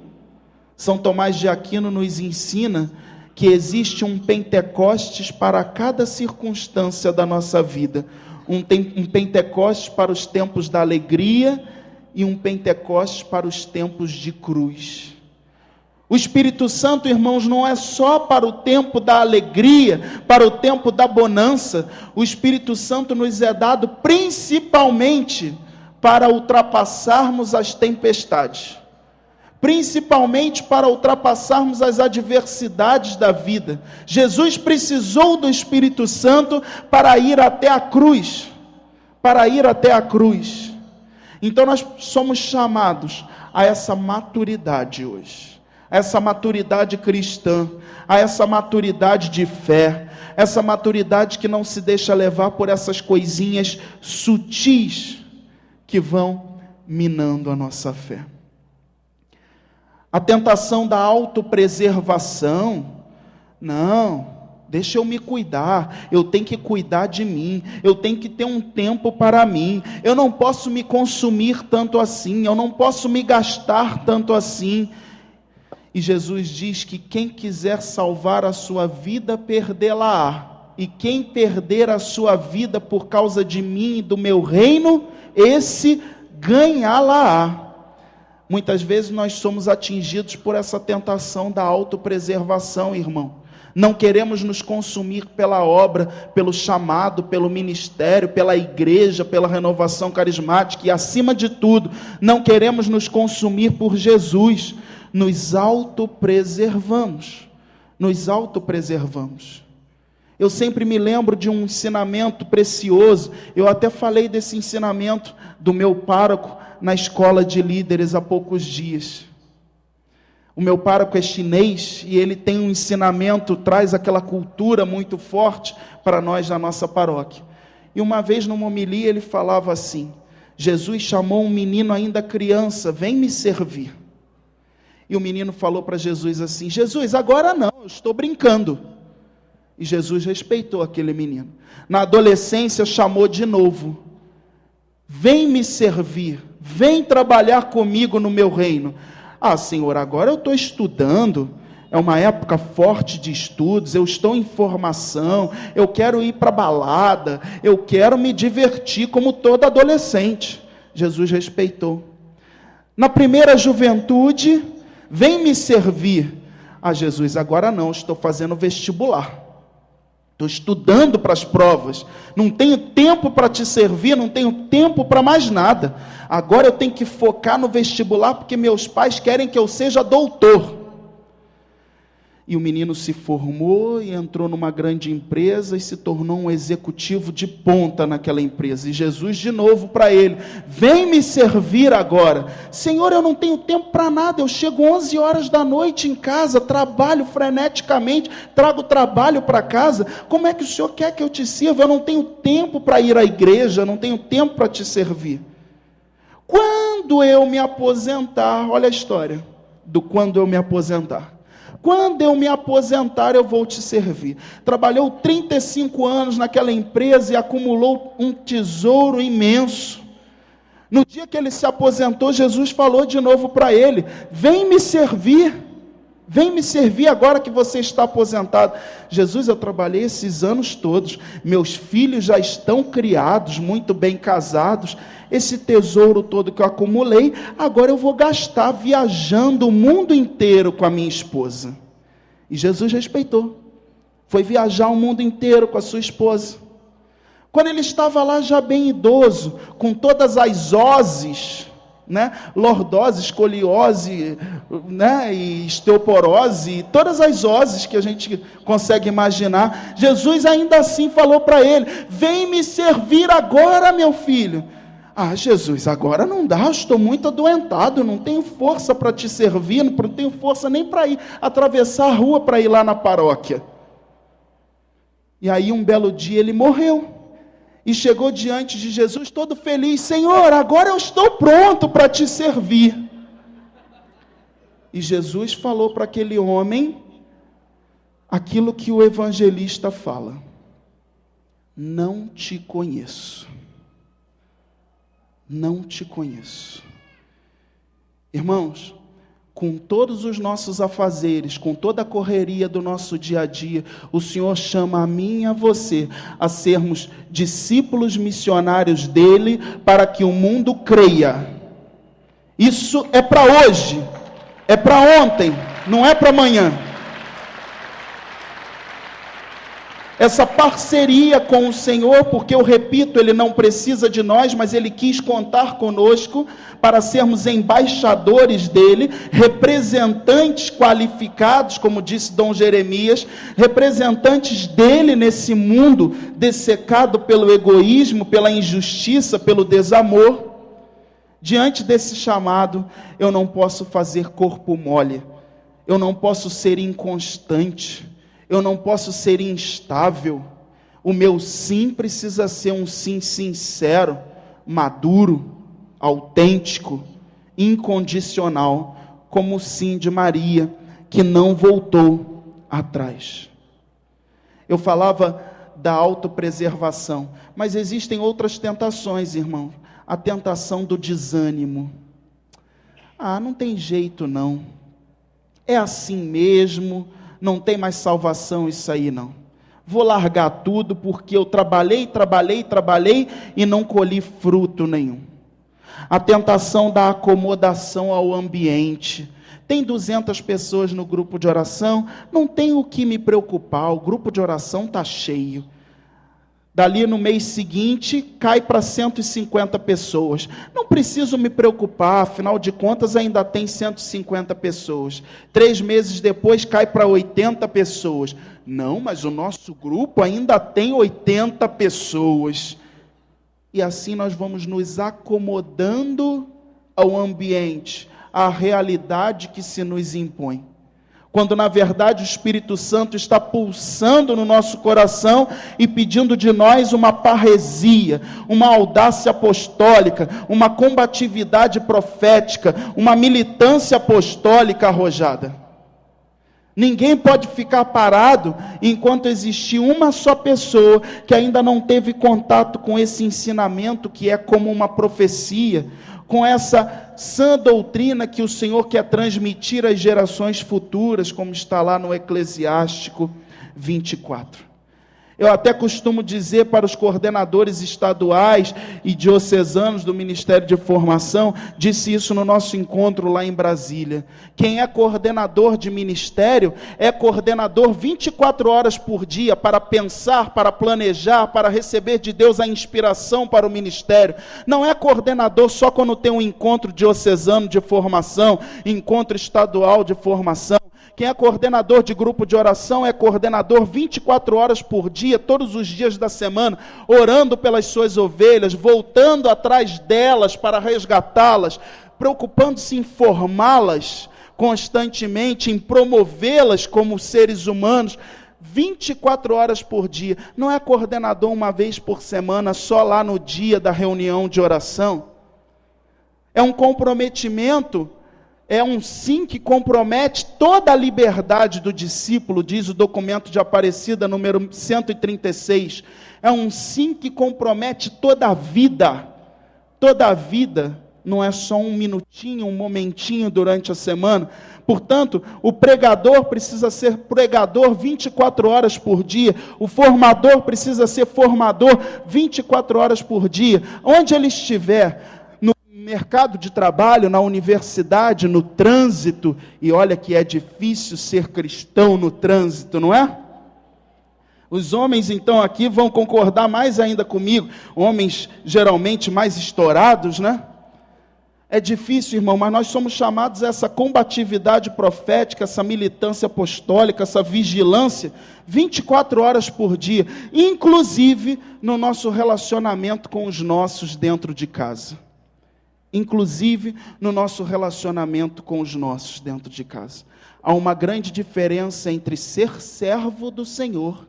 São Tomás de Aquino nos ensina que existe um Pentecostes para cada circunstância da nossa vida. Um Pentecostes para os tempos da alegria e um Pentecostes para os tempos de cruz. O Espírito Santo, irmãos, não é só para o tempo da alegria, para o tempo da bonança. O Espírito Santo nos é dado principalmente para ultrapassarmos as tempestades, principalmente para ultrapassarmos as adversidades da vida. Jesus precisou do Espírito Santo para ir até a cruz, Então nós somos chamados a essa maturidade hoje, a essa maturidade cristã, a essa maturidade de fé, essa maturidade que não se deixa levar por essas coisinhas sutis que vão minando a nossa fé. A tentação da autopreservação, não, deixa eu me cuidar, eu tenho que cuidar de mim, eu tenho que ter um tempo para mim, eu não posso me consumir tanto assim, eu não posso me gastar tanto assim. E Jesus diz que quem quiser salvar a sua vida, perdê-la-á, e quem perder a sua vida por causa de mim e do meu reino, esse ganhá-la-á. Muitas vezes nós somos atingidos por essa tentação da autopreservação, irmão. Não queremos nos consumir pela obra, pelo chamado, pelo ministério, pela igreja, pela renovação carismática e, acima de tudo, não queremos nos consumir por Jesus. Nos autopreservamos. Nos autopreservamos. Eu sempre me lembro de um ensinamento precioso. Eu até falei desse ensinamento do meu pároco na escola de líderes há poucos dias. O meu pároco é chinês e ele tem um ensinamento, traz aquela cultura muito forte para nós na nossa paróquia. E uma vez numa homilia ele falava assim: Jesus chamou um menino ainda criança, vem me servir. E o menino falou para Jesus assim: Jesus, agora não, eu estou brincando. E Jesus respeitou aquele menino. Na adolescência chamou de novo: vem me servir, vem trabalhar comigo no meu reino. Ah, Senhor, agora eu estou estudando, é uma época forte de estudos, eu estou em formação, eu quero ir para balada, eu quero me divertir como todo adolescente. Jesus respeitou. Na primeira juventude, vem me servir. Ah, Jesus, agora não, estou fazendo vestibular. Estou estudando para as provas, não tenho tempo para te servir, não tenho tempo para mais nada. Agora eu tenho que focar no vestibular porque meus pais querem que eu seja doutor. E o menino se formou e entrou numa grande empresa e se tornou um executivo de ponta naquela empresa. E Jesus de novo para ele: vem me servir agora. Senhor, eu não tenho tempo para nada, eu chego 11 horas da noite em casa, trabalho freneticamente, trago trabalho para casa. Como é que o Senhor quer que eu te sirva? Eu não tenho tempo para ir à igreja, eu não tenho tempo para te servir. Quando eu me aposentar, olha a história do quando eu me aposentar. Quando eu me aposentar, eu vou te servir. Trabalhou 35 anos naquela empresa e acumulou um tesouro imenso. No dia que ele se aposentou, Jesus falou de novo para ele: vem me servir. Vem me servir agora que você está aposentado. Jesus, eu trabalhei esses anos todos. Meus filhos já estão criados, muito bem casados. Esse tesouro todo que eu acumulei, agora eu vou gastar viajando o mundo inteiro com a minha esposa. E Jesus respeitou. Foi viajar o mundo inteiro com a sua esposa. Quando ele estava lá já bem idoso, com todas as oses, né? Lordose, escoliose, né? E osteoporose, todas as oses que a gente consegue imaginar, Jesus ainda assim falou para ele: vem me servir agora, meu filho. Ah, Jesus, agora não dá, eu estou muito adoentado, não tenho força para te servir, não tenho força nem para ir atravessar a rua para ir lá na paróquia. E aí um belo dia ele morreu. E chegou diante de Jesus todo feliz: Senhor, agora eu estou pronto para te servir. E Jesus falou para aquele homem aquilo que o evangelista fala: não te conheço. Não te conheço. Irmãos, com todos os nossos afazeres, com toda a correria do nosso dia a dia, o Senhor chama a mim e a você a sermos discípulos missionários dele, para que o mundo creia. Isso é para hoje, é para ontem, não é para amanhã. Essa parceria com o Senhor, porque eu repito, Ele não precisa de nós, mas Ele quis contar conosco para sermos embaixadores dEle, representantes qualificados, como disse Dom Jeremias, representantes dEle nesse mundo dessecado pelo egoísmo, pela injustiça, pelo desamor. Diante desse chamado, eu não posso fazer corpo mole, eu não posso ser inconstante, eu não posso ser instável. O meu sim precisa ser um sim sincero, maduro, autêntico, incondicional, como o sim de Maria, que não voltou atrás. Eu falava da autopreservação, mas existem outras tentações, irmão. A tentação do desânimo. Ah, não tem jeito não. É assim mesmo. Não tem mais salvação isso aí não. vou largar tudo porque eu trabalhei e não colhi fruto nenhum. A tentação da acomodação ao ambiente. Tem 200 pessoas no grupo de oração, não tem o que me preocupar, o grupo de oração está cheio. Dali no mês seguinte, cai para 150 pessoas. Não preciso me preocupar, afinal de contas ainda tem 150 pessoas. 3 meses depois, cai para 80 pessoas. Não, mas o nosso grupo ainda tem 80 pessoas. E assim nós vamos nos acomodando ao ambiente, à realidade que se nos impõe. Quando na verdade o Espírito Santo está pulsando no nosso coração e pedindo de nós uma parresia, uma audácia apostólica, uma combatividade profética, uma militância apostólica arrojada. Ninguém pode ficar parado enquanto existir uma só pessoa que ainda não teve contato com esse ensinamento que é como uma profecia, com essa sã doutrina que o Senhor quer transmitir às gerações futuras, como está lá no Eclesiástico 24. Eu até costumo dizer para os coordenadores estaduais e diocesanos do Ministério de Formação, disse isso no nosso encontro lá em Brasília. Quem é coordenador de ministério é coordenador 24 horas por dia para pensar, para planejar, para receber de Deus a inspiração para o ministério. Não é coordenador só quando tem um encontro diocesano de formação, encontro estadual de formação. Quem é coordenador de grupo de oração é coordenador 24 horas por dia, todos os dias da semana, orando pelas suas ovelhas, voltando atrás delas para resgatá-las, preocupando-se em formá-las constantemente, em promovê-las como seres humanos, 24 horas por dia. Não é coordenador uma vez por semana, só lá no dia da reunião de oração. É um comprometimento. É um sim que compromete toda a liberdade do discípulo, diz o documento de Aparecida, número 136. É um sim que compromete toda a vida. Toda a vida, não é só um minutinho, um momentinho durante a semana. Portanto, o pregador precisa ser pregador 24 horas por dia. O formador precisa ser formador 24 horas por dia. Onde ele estiver, mercado de trabalho, na universidade, no trânsito, e olha que é difícil ser cristão no trânsito, não é? Os homens então aqui vão concordar mais ainda comigo, homens geralmente mais estourados, né? É difícil, irmão, mas nós somos chamados a essa combatividade profética, essa militância apostólica, essa vigilância, 24 horas por dia, inclusive no nosso relacionamento com os nossos dentro de casa. Inclusive no nosso relacionamento com os nossos dentro de casa. Há uma grande diferença entre ser servo do Senhor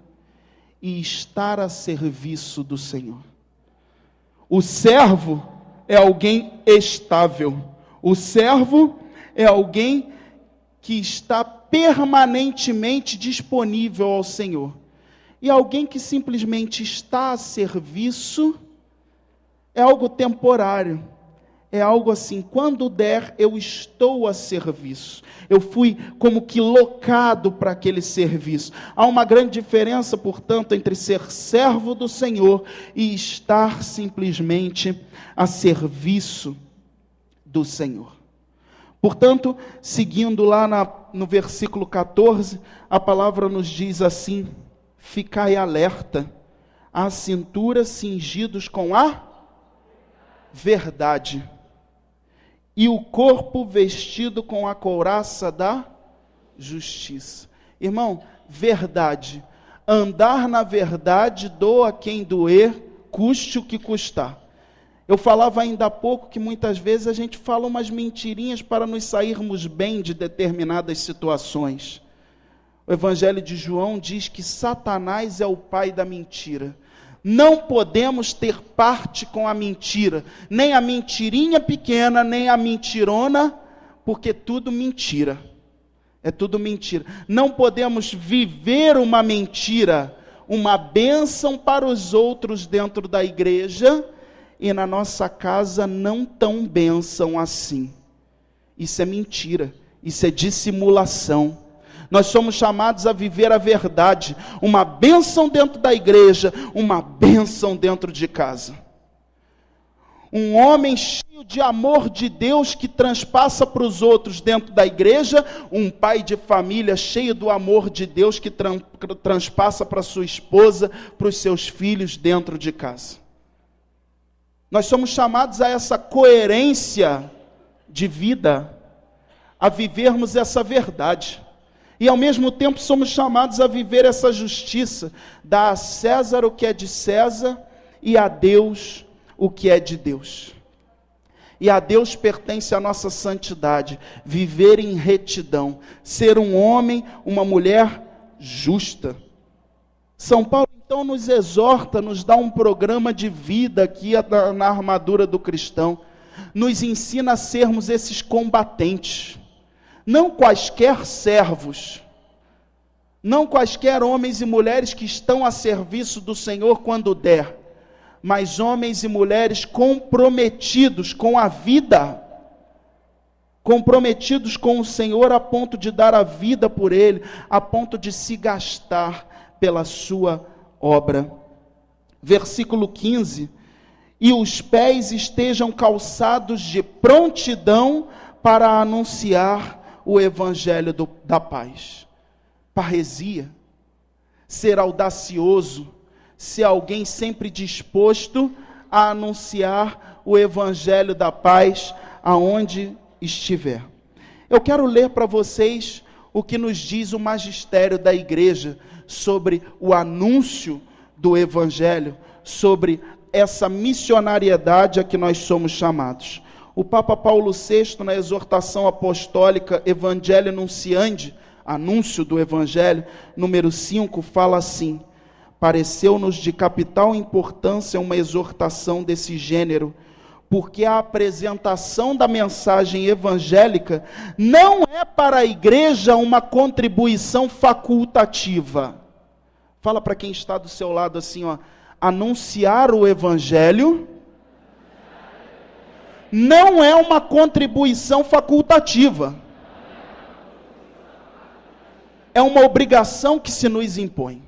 e estar a serviço do Senhor. O servo é alguém estável. O servo é alguém que está permanentemente disponível ao Senhor. E alguém que simplesmente está a serviço é algo temporário. É algo assim, quando der, eu estou a serviço. Eu fui como que locado para aquele serviço. Há uma grande diferença, portanto, entre ser servo do Senhor e estar simplesmente a serviço do Senhor. Portanto, seguindo lá no versículo 14, a palavra nos diz assim: ficai alerta, à cintura cingidos com a verdade, e o corpo vestido com a couraça da justiça. Irmão, verdade. Andar na verdade, doa quem doer, custe o que custar. Eu falava ainda há pouco que muitas vezes a gente fala umas mentirinhas para nos sairmos bem de determinadas situações. O Evangelho de João diz que Satanás é o pai da mentira. Não podemos ter parte com a mentira, nem a mentirinha pequena, nem a mentirona, porque tudo mentira. É tudo mentira. Não podemos viver uma mentira, uma bênção para os outros dentro da igreja, e na nossa casa não tão bênção assim. Isso é mentira, isso é dissimulação. Nós somos chamados a viver a verdade, uma bênção dentro da igreja, uma bênção dentro de casa. Um homem cheio de amor de Deus que transpassa para os outros dentro da igreja, um pai de família cheio do amor de Deus que transpassa para sua esposa, para os seus filhos dentro de casa. Nós somos chamados a essa coerência de vida, a vivermos essa verdade. E ao mesmo tempo somos chamados a viver essa justiça, dar a César o que é de César e a Deus o que é de Deus. E a Deus pertence a nossa santidade, viver em retidão, ser um homem, uma mulher justa. São Paulo então nos exorta, nos dá um programa de vida aqui na armadura do cristão, nos ensina a sermos esses combatentes, não quaisquer servos, não quaisquer homens e mulheres que estão a serviço do Senhor quando der, mas homens e mulheres comprometidos com a vida, comprometidos com o Senhor a ponto de dar a vida por Ele, a ponto de se gastar pela sua obra. Versículo 15, e os pés estejam calçados de prontidão para anunciar o evangelho da paz. Parresia, ser audacioso, ser alguém sempre disposto a anunciar o evangelho da paz aonde estiver. Eu quero ler para vocês o que nos diz o magistério da igreja sobre o anúncio do evangelho, sobre essa missionariedade a que nós somos chamados. O Papa Paulo VI, na exortação apostólica Evangelii Nunciandi, anúncio do Evangelho, número 5, fala assim: pareceu-nos de capital importância uma exortação desse gênero, porque a apresentação da mensagem evangélica não é para a igreja uma contribuição facultativa. Fala para quem está do seu lado assim, ó, anunciar o evangelho não é uma contribuição facultativa. É uma obrigação que se nos impõe.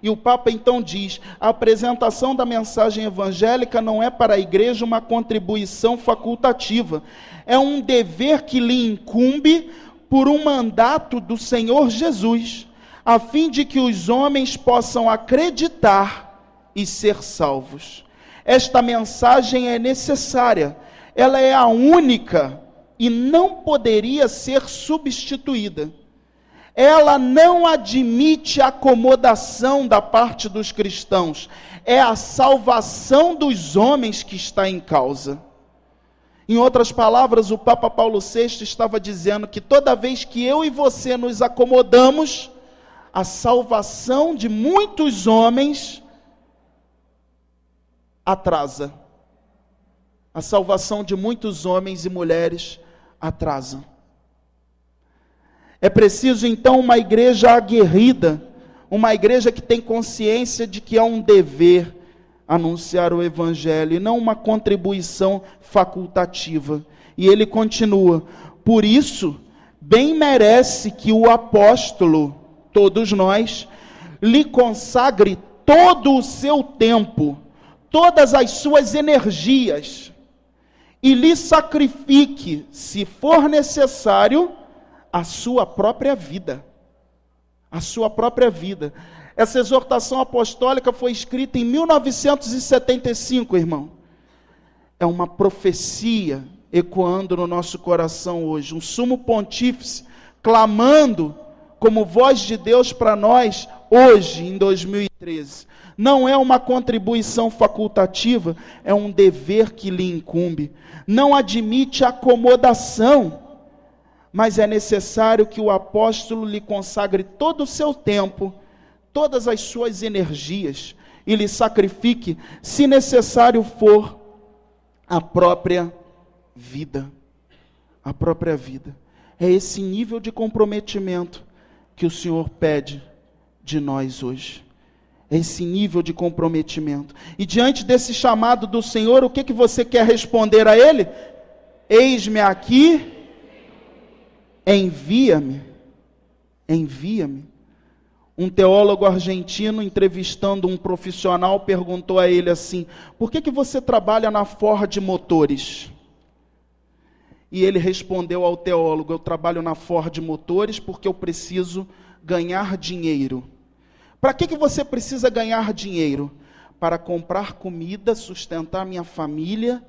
E o Papa então diz, a apresentação da mensagem evangélica não é para a igreja uma contribuição facultativa. É um dever que lhe incumbe por um mandato do Senhor Jesus, a fim de que os homens possam acreditar e ser salvos. Esta mensagem é necessária, ela é a única e não poderia ser substituída. Ela não admite acomodação da parte dos cristãos, é a salvação dos homens que está em causa. Em outras palavras, o Papa Paulo VI estava dizendo que toda vez que eu e você nos acomodamos, a salvação de muitos homens atrasa. A salvação de muitos homens e mulheres atrasa. É preciso então uma igreja aguerrida, uma igreja que tem consciência de que é um dever anunciar o evangelho, e não uma contribuição facultativa. E ele continua, por isso, bem merece que o apóstolo, todos nós, lhe consagre todo o seu tempo, todas as suas energias, e lhe sacrifique, se for necessário, a sua própria vida. A sua própria vida. Essa exortação apostólica foi escrita em 1975, irmão. É uma profecia ecoando no nosso coração hoje. Um sumo pontífice clamando como voz de Deus para nós hoje, em 2013. Não é uma contribuição facultativa, é um dever que lhe incumbe. Não admite acomodação, mas é necessário que o apóstolo lhe consagre todo o seu tempo, todas as suas energias, e lhe sacrifique, se necessário for, a própria vida. A própria vida. É esse nível de comprometimento que o Senhor pede de nós hoje. É esse nível de comprometimento. E diante desse chamado do Senhor, o que você quer responder a Ele? Eis-me aqui, envia-me. Um teólogo argentino, entrevistando um profissional, perguntou a ele assim: por que você trabalha na Ford Motores? E ele respondeu ao teólogo: eu trabalho na Ford Motores porque eu preciso ganhar dinheiro. Para que você precisa ganhar dinheiro? Para comprar comida, sustentar minha família,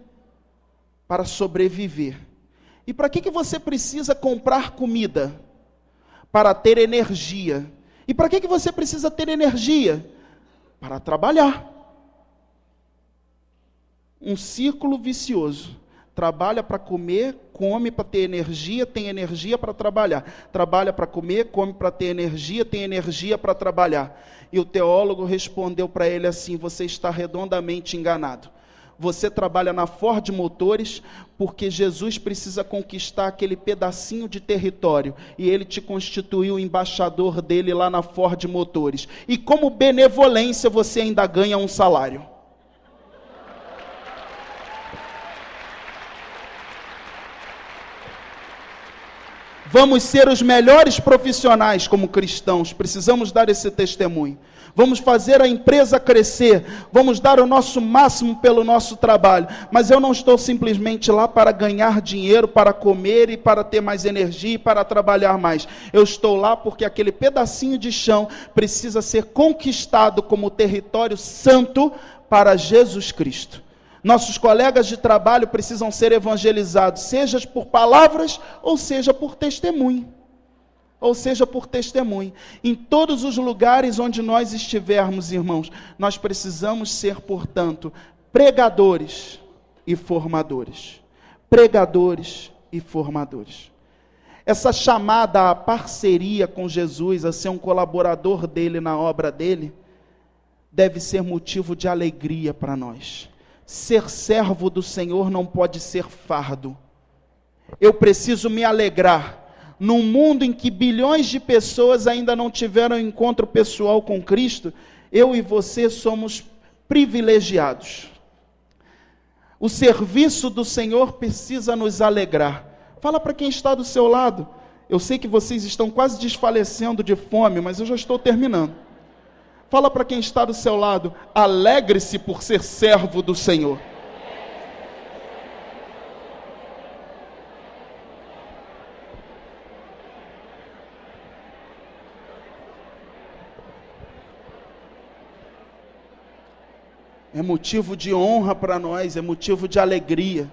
para sobreviver. E para que você precisa comprar comida? Para ter energia. E para que você precisa ter energia? Para trabalhar. Um círculo vicioso. Trabalha para comer, come para ter energia, tem energia para trabalhar. Trabalha para comer, come para ter energia, tem energia para trabalhar. E o teólogo respondeu para ele assim: você está redondamente enganado. Você trabalha na Ford Motores porque Jesus precisa conquistar aquele pedacinho de território. E ele te constituiu embaixador dele lá na Ford Motores. E como benevolência você ainda ganha um salário. Vamos ser os melhores profissionais como cristãos, precisamos dar esse testemunho. Vamos fazer a empresa crescer, vamos dar o nosso máximo pelo nosso trabalho, mas eu não estou simplesmente lá para ganhar dinheiro, para comer e para ter mais energia e para trabalhar mais. Eu estou lá porque aquele pedacinho de chão precisa ser conquistado como território santo para Jesus Cristo. Nossos colegas de trabalho precisam ser evangelizados, seja por palavras ou seja por testemunho. Em todos os lugares onde nós estivermos, irmãos, nós precisamos ser, portanto, pregadores e formadores. Pregadores e formadores. Essa chamada à parceria com Jesus, a ser um colaborador dele na obra dele, deve ser motivo de alegria para nós. Ser servo do Senhor não pode ser fardo. Eu preciso me alegrar. Num mundo em que bilhões de pessoas ainda não tiveram encontro pessoal com Cristo, eu e você somos privilegiados. O serviço do Senhor precisa nos alegrar. Fala para quem está do seu lado. Eu sei que vocês estão quase desfalecendo de fome, mas eu já estou terminando. Fala para quem está do seu lado: alegre-se por ser servo do Senhor. É motivo de honra para nós, é motivo de alegria.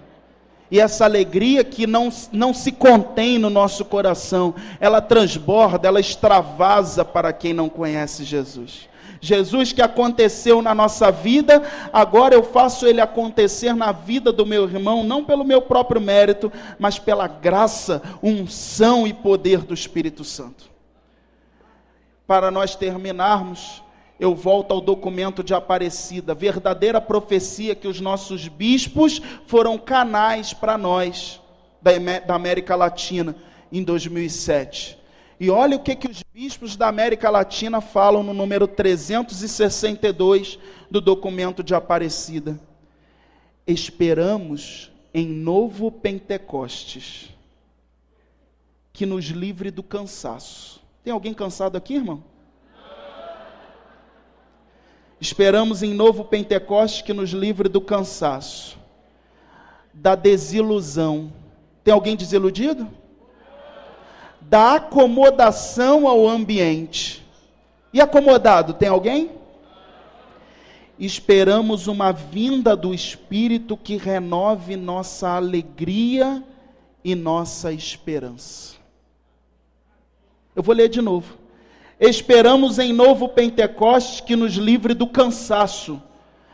E essa alegria que não se contém no nosso coração, ela transborda, ela extravasa para quem não conhece Jesus. Jesus que aconteceu na nossa vida, agora eu faço ele acontecer na vida do meu irmão, não pelo meu próprio mérito, mas pela graça, unção e poder do Espírito Santo. Para nós terminarmos, eu volto ao documento de Aparecida, verdadeira profecia que os nossos bispos foram canais para nós, da América Latina, em 2007. E olha o que os bispos da América Latina falam no número 362 do documento de Aparecida. Esperamos em novo Pentecostes, que nos livre do cansaço. Tem alguém cansado aqui, irmão? Esperamos em novo Pentecostes que nos livre do cansaço, da desilusão. Tem alguém desiludido? Da acomodação ao ambiente. E acomodado, tem alguém? Esperamos uma vinda do Espírito que renove nossa alegria e nossa esperança. Eu vou ler de novo. Esperamos em novo Pentecostes que nos livre do cansaço,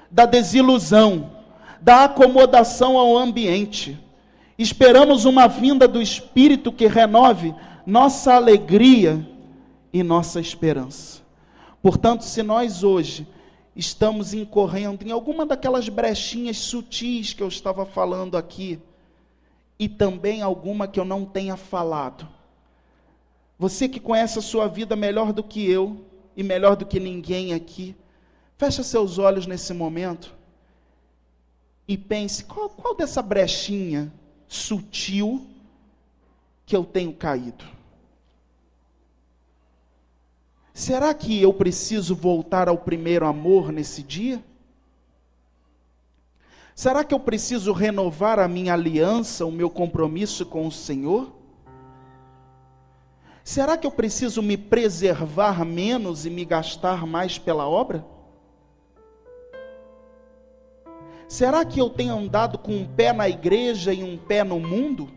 da desilusão, da acomodação ao ambiente. Esperamos uma vinda do Espírito que renove nossa alegria e nossa esperança. Portanto, se nós hoje estamos incorrendo em alguma daquelas brechinhas sutis que eu estava falando aqui, e também alguma que eu não tenha falado, você que conhece a sua vida melhor do que eu e melhor do que ninguém aqui, fecha seus olhos nesse momento e pense, qual dessa brechinha sutil que eu tenho caído? Será que eu preciso voltar ao primeiro amor nesse dia? Será que eu preciso renovar a minha aliança, o meu compromisso com o Senhor? Será que eu preciso me preservar menos e me gastar mais pela obra? Será que eu tenho andado com um pé na igreja e um pé no mundo?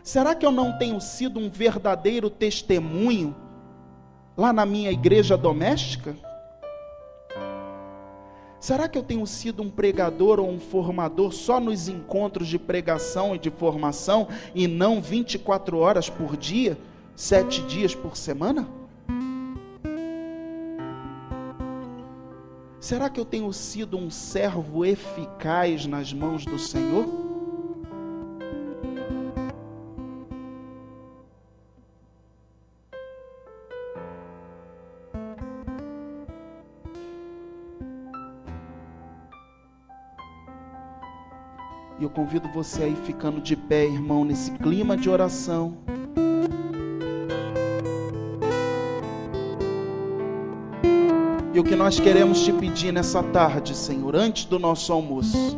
Será que eu não tenho sido um verdadeiro testemunho lá na minha igreja doméstica? Será que eu tenho sido um pregador ou um formador só nos encontros de pregação e de formação e não 24 horas por dia, 7 dias por semana? Será que eu tenho sido um servo eficaz nas mãos do Senhor? E eu convido você aí ficando de pé, irmão, nesse clima de oração. E o que nós queremos te pedir nessa tarde, Senhor, antes do nosso almoço,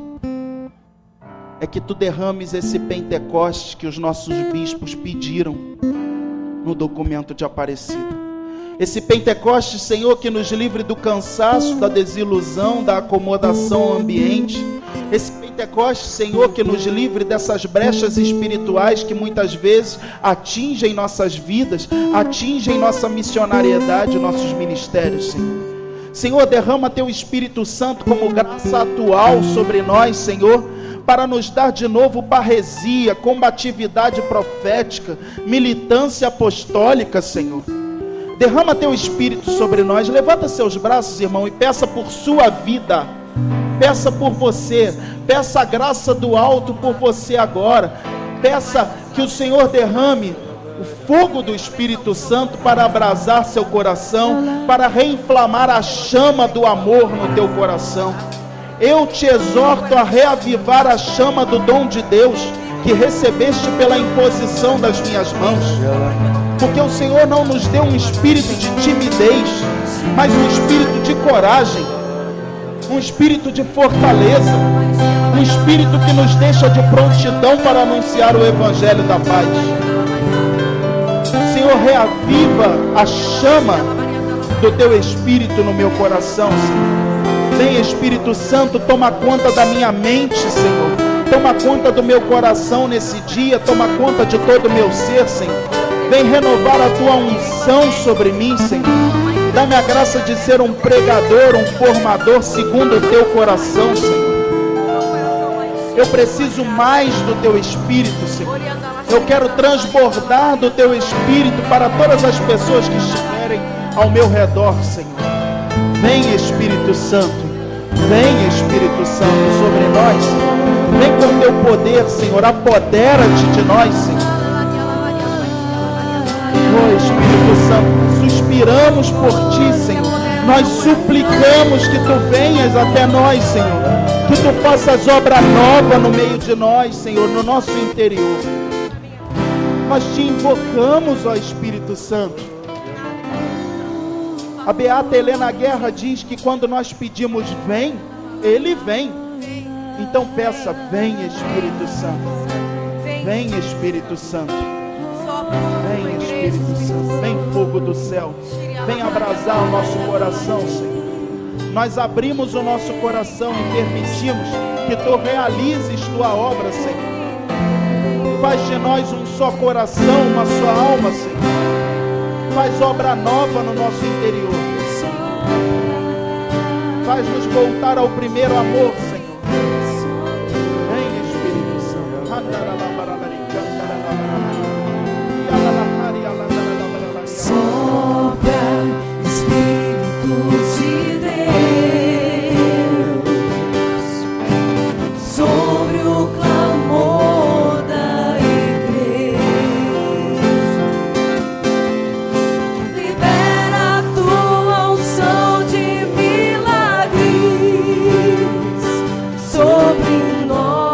é que tu derrames esse Pentecostes que os nossos bispos pediram no documento de Aparecida. Esse Pentecostes, Senhor, que nos livre do cansaço, da desilusão, da acomodação ao ambiente. Esse Pentecostes, Senhor, que nos livre dessas brechas espirituais que muitas vezes atingem nossas vidas, atingem nossa missionariedade, nossos ministérios, Senhor. Senhor, derrama teu Espírito Santo como graça atual sobre nós, Senhor, para nos dar de novo parresia, combatividade profética, militância apostólica, Senhor. Derrama teu Espírito sobre nós. Levanta seus braços, irmão, e peça por sua vida. Peça por você. Peça a graça do alto por você agora. Peça que o Senhor derrame o fogo do Espírito Santo para abrasar seu coração, para reinflamar a chama do amor no teu coração. Eu te exorto a reavivar a chama do dom de Deus que recebeste pela imposição das minhas mãos, porque o Senhor não nos deu um espírito de timidez, mas um espírito de coragem, um espírito de fortaleza, um espírito que nos deixa de prontidão para anunciar o Evangelho da paz. Senhor, reaviva a chama do teu Espírito no meu coração, Senhor. Vem, Espírito Santo, toma conta da minha mente, Senhor. Toma conta do meu coração nesse dia, toma conta de todo o meu ser, Senhor. Vem renovar a tua unção sobre mim, Senhor. Dá-me a graça de ser um pregador, um formador segundo o teu coração, Senhor. Eu preciso mais do teu Espírito, Senhor. Eu quero transbordar do teu Espírito para todas as pessoas que estiverem ao meu redor, Senhor. Vem, Espírito Santo. Vem, Espírito Santo, sobre nós, Senhor. Vem com teu poder, Senhor. Apodera-te de nós, Senhor. Oh, Espírito Santo, suspiramos por ti, Senhor. Nós suplicamos que tu venhas até nós, Senhor. Que tu faças obra nova no meio de nós, Senhor, no nosso interior. Nós te invocamos, ó Espírito Santo. A beata Helena Guerra diz que quando nós pedimos vem, ele vem. Então peça, vem Espírito Santo. Vem Espírito Santo. Vem Espírito Santo. Vem fogo do céu. Vem abrasar o nosso coração, Senhor. Nós abrimos o nosso coração e permitimos que tu realizes tua obra, Senhor. Faz de nós um só coração, uma só alma, Senhor. Faz obra nova no nosso interior. Faz-nos voltar ao primeiro amor, Senhor. Vem, Espírito Santo. Sopra, Espírito de Deus, sobre o clamor da igreja. Libera a tua unção de milagres sobre nós.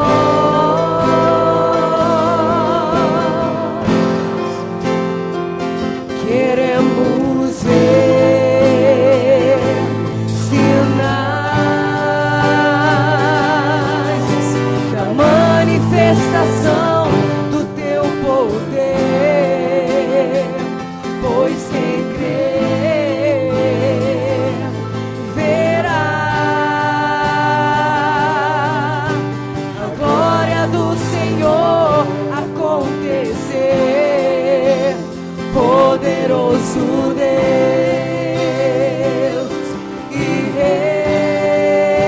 manifestação do teu poder, pois quem crê verá a glória do Senhor acontecer. Poderoso Deus e Rei,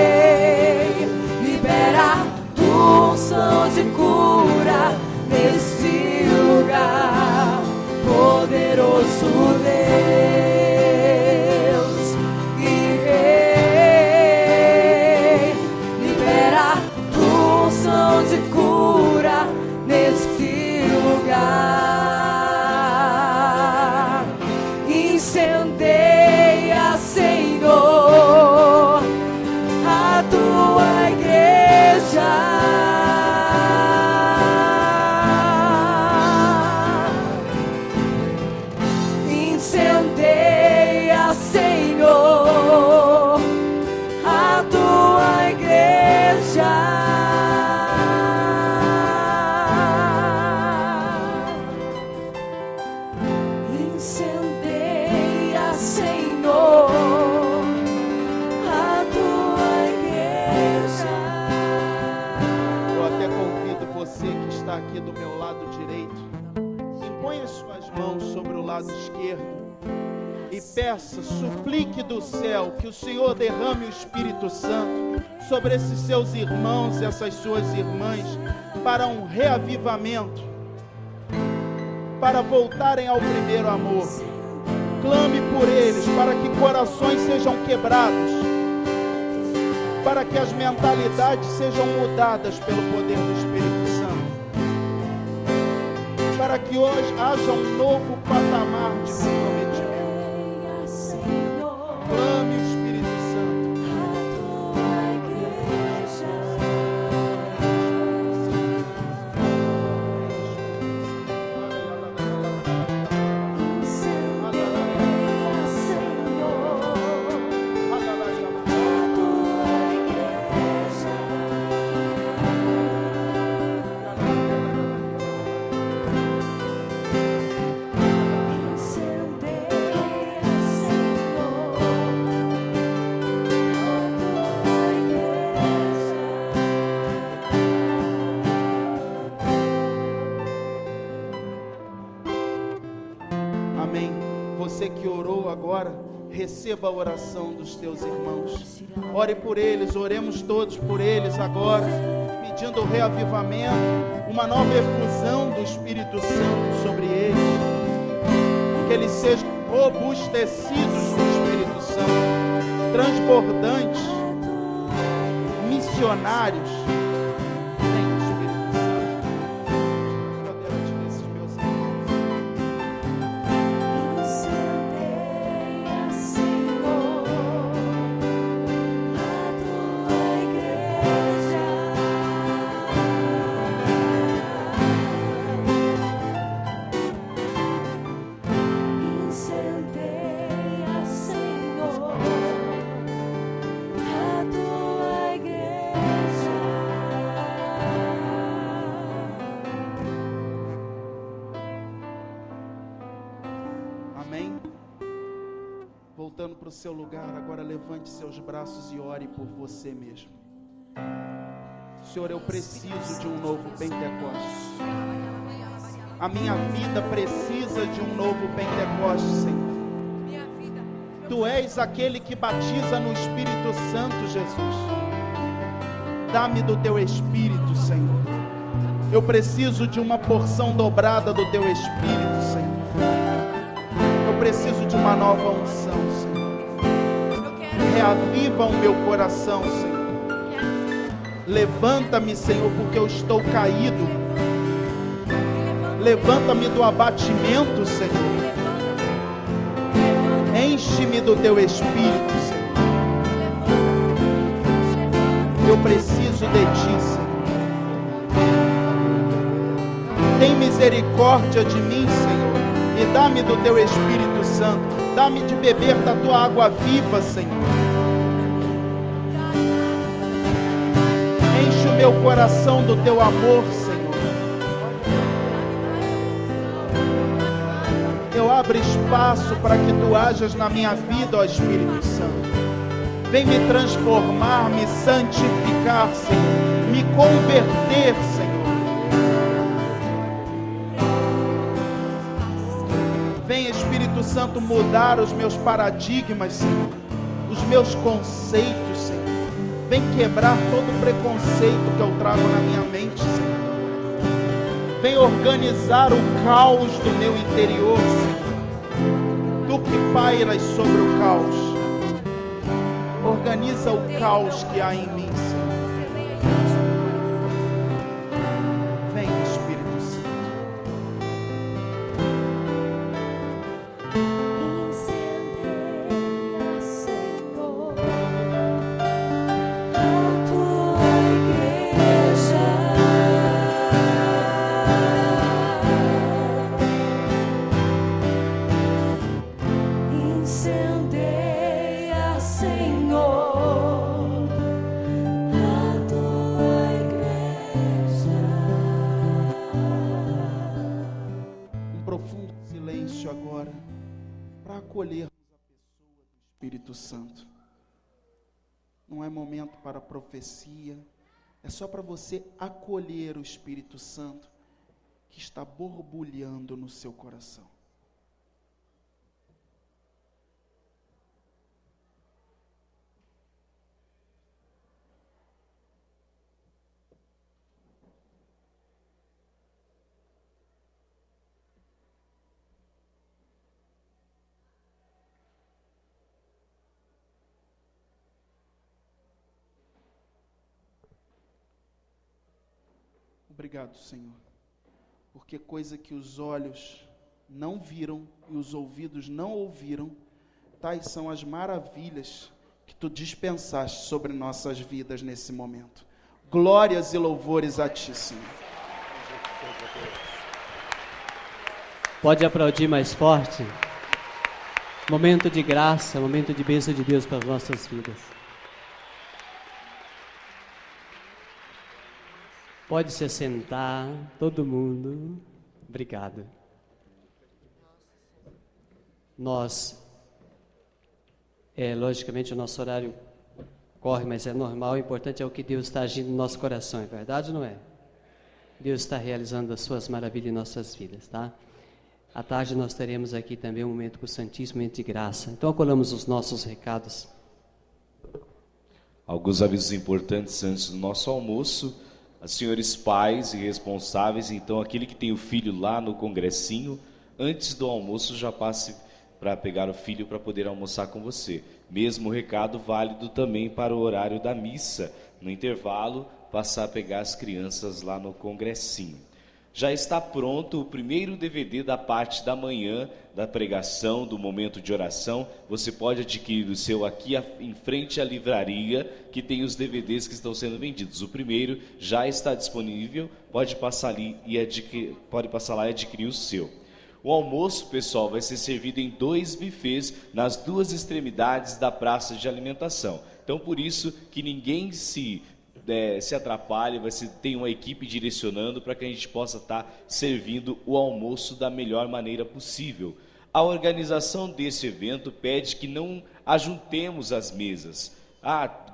libera tua unção de cura neste lugar. Poderoso Deus e Rei, libera tua unção de cura neste lugar. Incendeia, Senhor, a tua igreja. Incendeia, Senhor, a tua igreja. Incendeia, Senhor, a tua igreja. Eu até convido você que está aqui do meu lado direito, impõe as suas mãos sobre o lado esquerdo e peça, suplique do céu que o Senhor derrame o Espírito Santo sobre esses seus irmãos e essas suas irmãs para um reavivamento, para voltarem ao primeiro amor. Clame por eles, para que corações sejam quebrados, para que as mentalidades sejam mudadas pelo poder do Espírito Santo, para que hoje haja um novo patamar de comprometimento. Clame o Espírito Santo. Amém. Você que orou agora, receba a oração dos teus irmãos. Ore por eles, oremos todos por eles agora, pedindo o reavivamento, uma nova efusão do Espírito Santo sobre eles. Que eles sejam robustecidos no Espírito Santo, transbordantes, missionários. Vem, Espírito Santo. Poder atingir esses meus irmãos. Incendeia, Senhor, a tua igreja. Incendeia, Senhor, a tua igreja. Amém. Voltando para o seu lugar, agora levante seus braços e ore por você mesmo. Senhor, eu preciso de um novo Pentecostes. A minha vida precisa de um novo Pentecostes, Senhor. Tu és aquele que batiza no Espírito Santo, Jesus. Dá-me do teu Espírito, Senhor. Eu preciso de uma porção dobrada do teu Espírito, Senhor. Eu preciso de uma nova unção, Senhor. Reaviva o meu coração, Senhor. Levanta-me, Senhor, porque eu estou caído. Levanta-me do abatimento, Senhor. Enche-me do teu Espírito, Senhor. Eu preciso de ti, Senhor. Tem misericórdia de mim, Senhor, e dá-me do teu Espírito Santo. Dá-me de beber da tua água viva, Senhor. Enche o meu coração do teu amor, Senhor. abre espaço para que tu hajas na minha vida, ó Espírito Santo. Vem me transformar, me santificar, Senhor, me converter, Senhor. Vem, Espírito Santo, mudar os meus paradigmas, Senhor, os meus conceitos, Senhor. Vem quebrar todo o preconceito que eu trago na minha mente, Senhor. Vem organizar o caos do meu interior, Senhor. Tu que pairas sobre o caos, organiza o caos que há em mim, Senhor. Vem, Espírito Santo. Incendeia, Senhor, a tua igreja. Incendeia, Senhor, a tua igreja. Um profundo silêncio agora, para acolhermos a pessoa do Espírito Santo. Não é momento para profecia, é só para você acolher o Espírito Santo que está borbulhando no seu coração. Obrigado, Senhor, porque coisa que os olhos não viram e os ouvidos não ouviram, tais são as maravilhas que Tu dispensaste sobre nossas vidas nesse momento. Glórias e louvores a Ti, Senhor. Pode aplaudir mais forte. Momento de graça, momento de bênção de Deus para as nossas vidas. Pode se assentar, todo mundo. Obrigado. Logicamente o nosso horário corre, mas é normal, o importante é o que Deus está agindo no nosso coração, é verdade ou não é? Deus está realizando as suas maravilhas em nossas vidas, tá? À tarde nós teremos aqui também um momento com o Santíssimo, momento de graça. Então acolhamos os nossos recados. Alguns avisos importantes antes do nosso almoço. As senhores pais e responsáveis, então aquele que tem o filho lá no congressinho, antes do almoço já passe para pegar o filho para poder almoçar com você. Mesmo recado válido também para o horário da missa. No intervalo, passar a pegar as crianças lá no congressinho. Já está pronto o primeiro DVD da parte da manhã, da pregação, do momento de oração. Você pode adquirir o seu aqui em frente à livraria, que tem os DVDs que estão sendo vendidos. O primeiro já está disponível, pode passar ali e adquirir o seu. O almoço, pessoal, vai ser servido em 2 buffets nas 2 extremidades da praça de alimentação. Então, por isso que ninguém se atrapalhe, tem uma equipe direcionando para que a gente possa estar servindo o almoço da melhor maneira possível. A organização desse evento pede que não ajuntemos as mesas.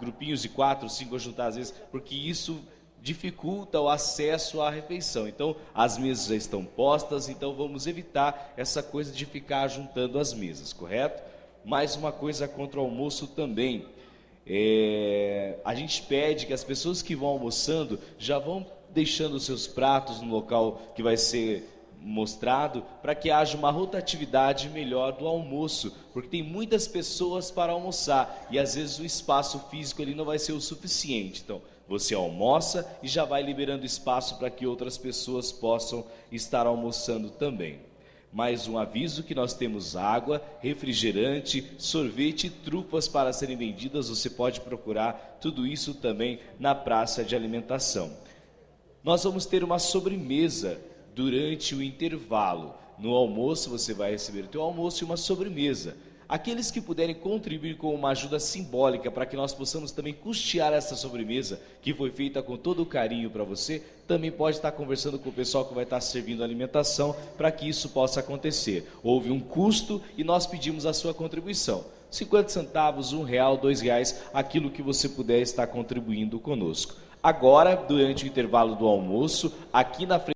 Grupinhos de 4, 5 ajuntar às vezes, porque isso dificulta o acesso à refeição. Então, as mesas já estão postas, então vamos evitar essa coisa de ficar ajuntando as mesas, correto? Mais uma coisa contra o almoço também. A gente pede que as pessoas que vão almoçando já vão deixando os seus pratos no local que vai ser mostrado, para que haja uma rotatividade melhor do almoço, porque tem muitas pessoas para almoçar e às vezes o espaço físico ali não vai ser o suficiente. Então, você almoça e já vai liberando espaço para que outras pessoas possam estar almoçando também. Mais um aviso que nós temos água, refrigerante, sorvete e trufas para serem vendidas. Você pode procurar tudo isso também na praça de alimentação. Nós vamos ter uma sobremesa durante o intervalo. No almoço você vai receber o teu almoço e uma sobremesa. Aqueles que puderem contribuir com uma ajuda simbólica para que nós possamos também custear essa sobremesa que foi feita com todo o carinho para você, também pode estar conversando com o pessoal que vai estar servindo a alimentação para que isso possa acontecer. Houve um custo e nós pedimos a sua contribuição. 50 centavos, R$1, R$2, aquilo que você puder estar contribuindo conosco. Agora, durante o intervalo do almoço, aqui na frente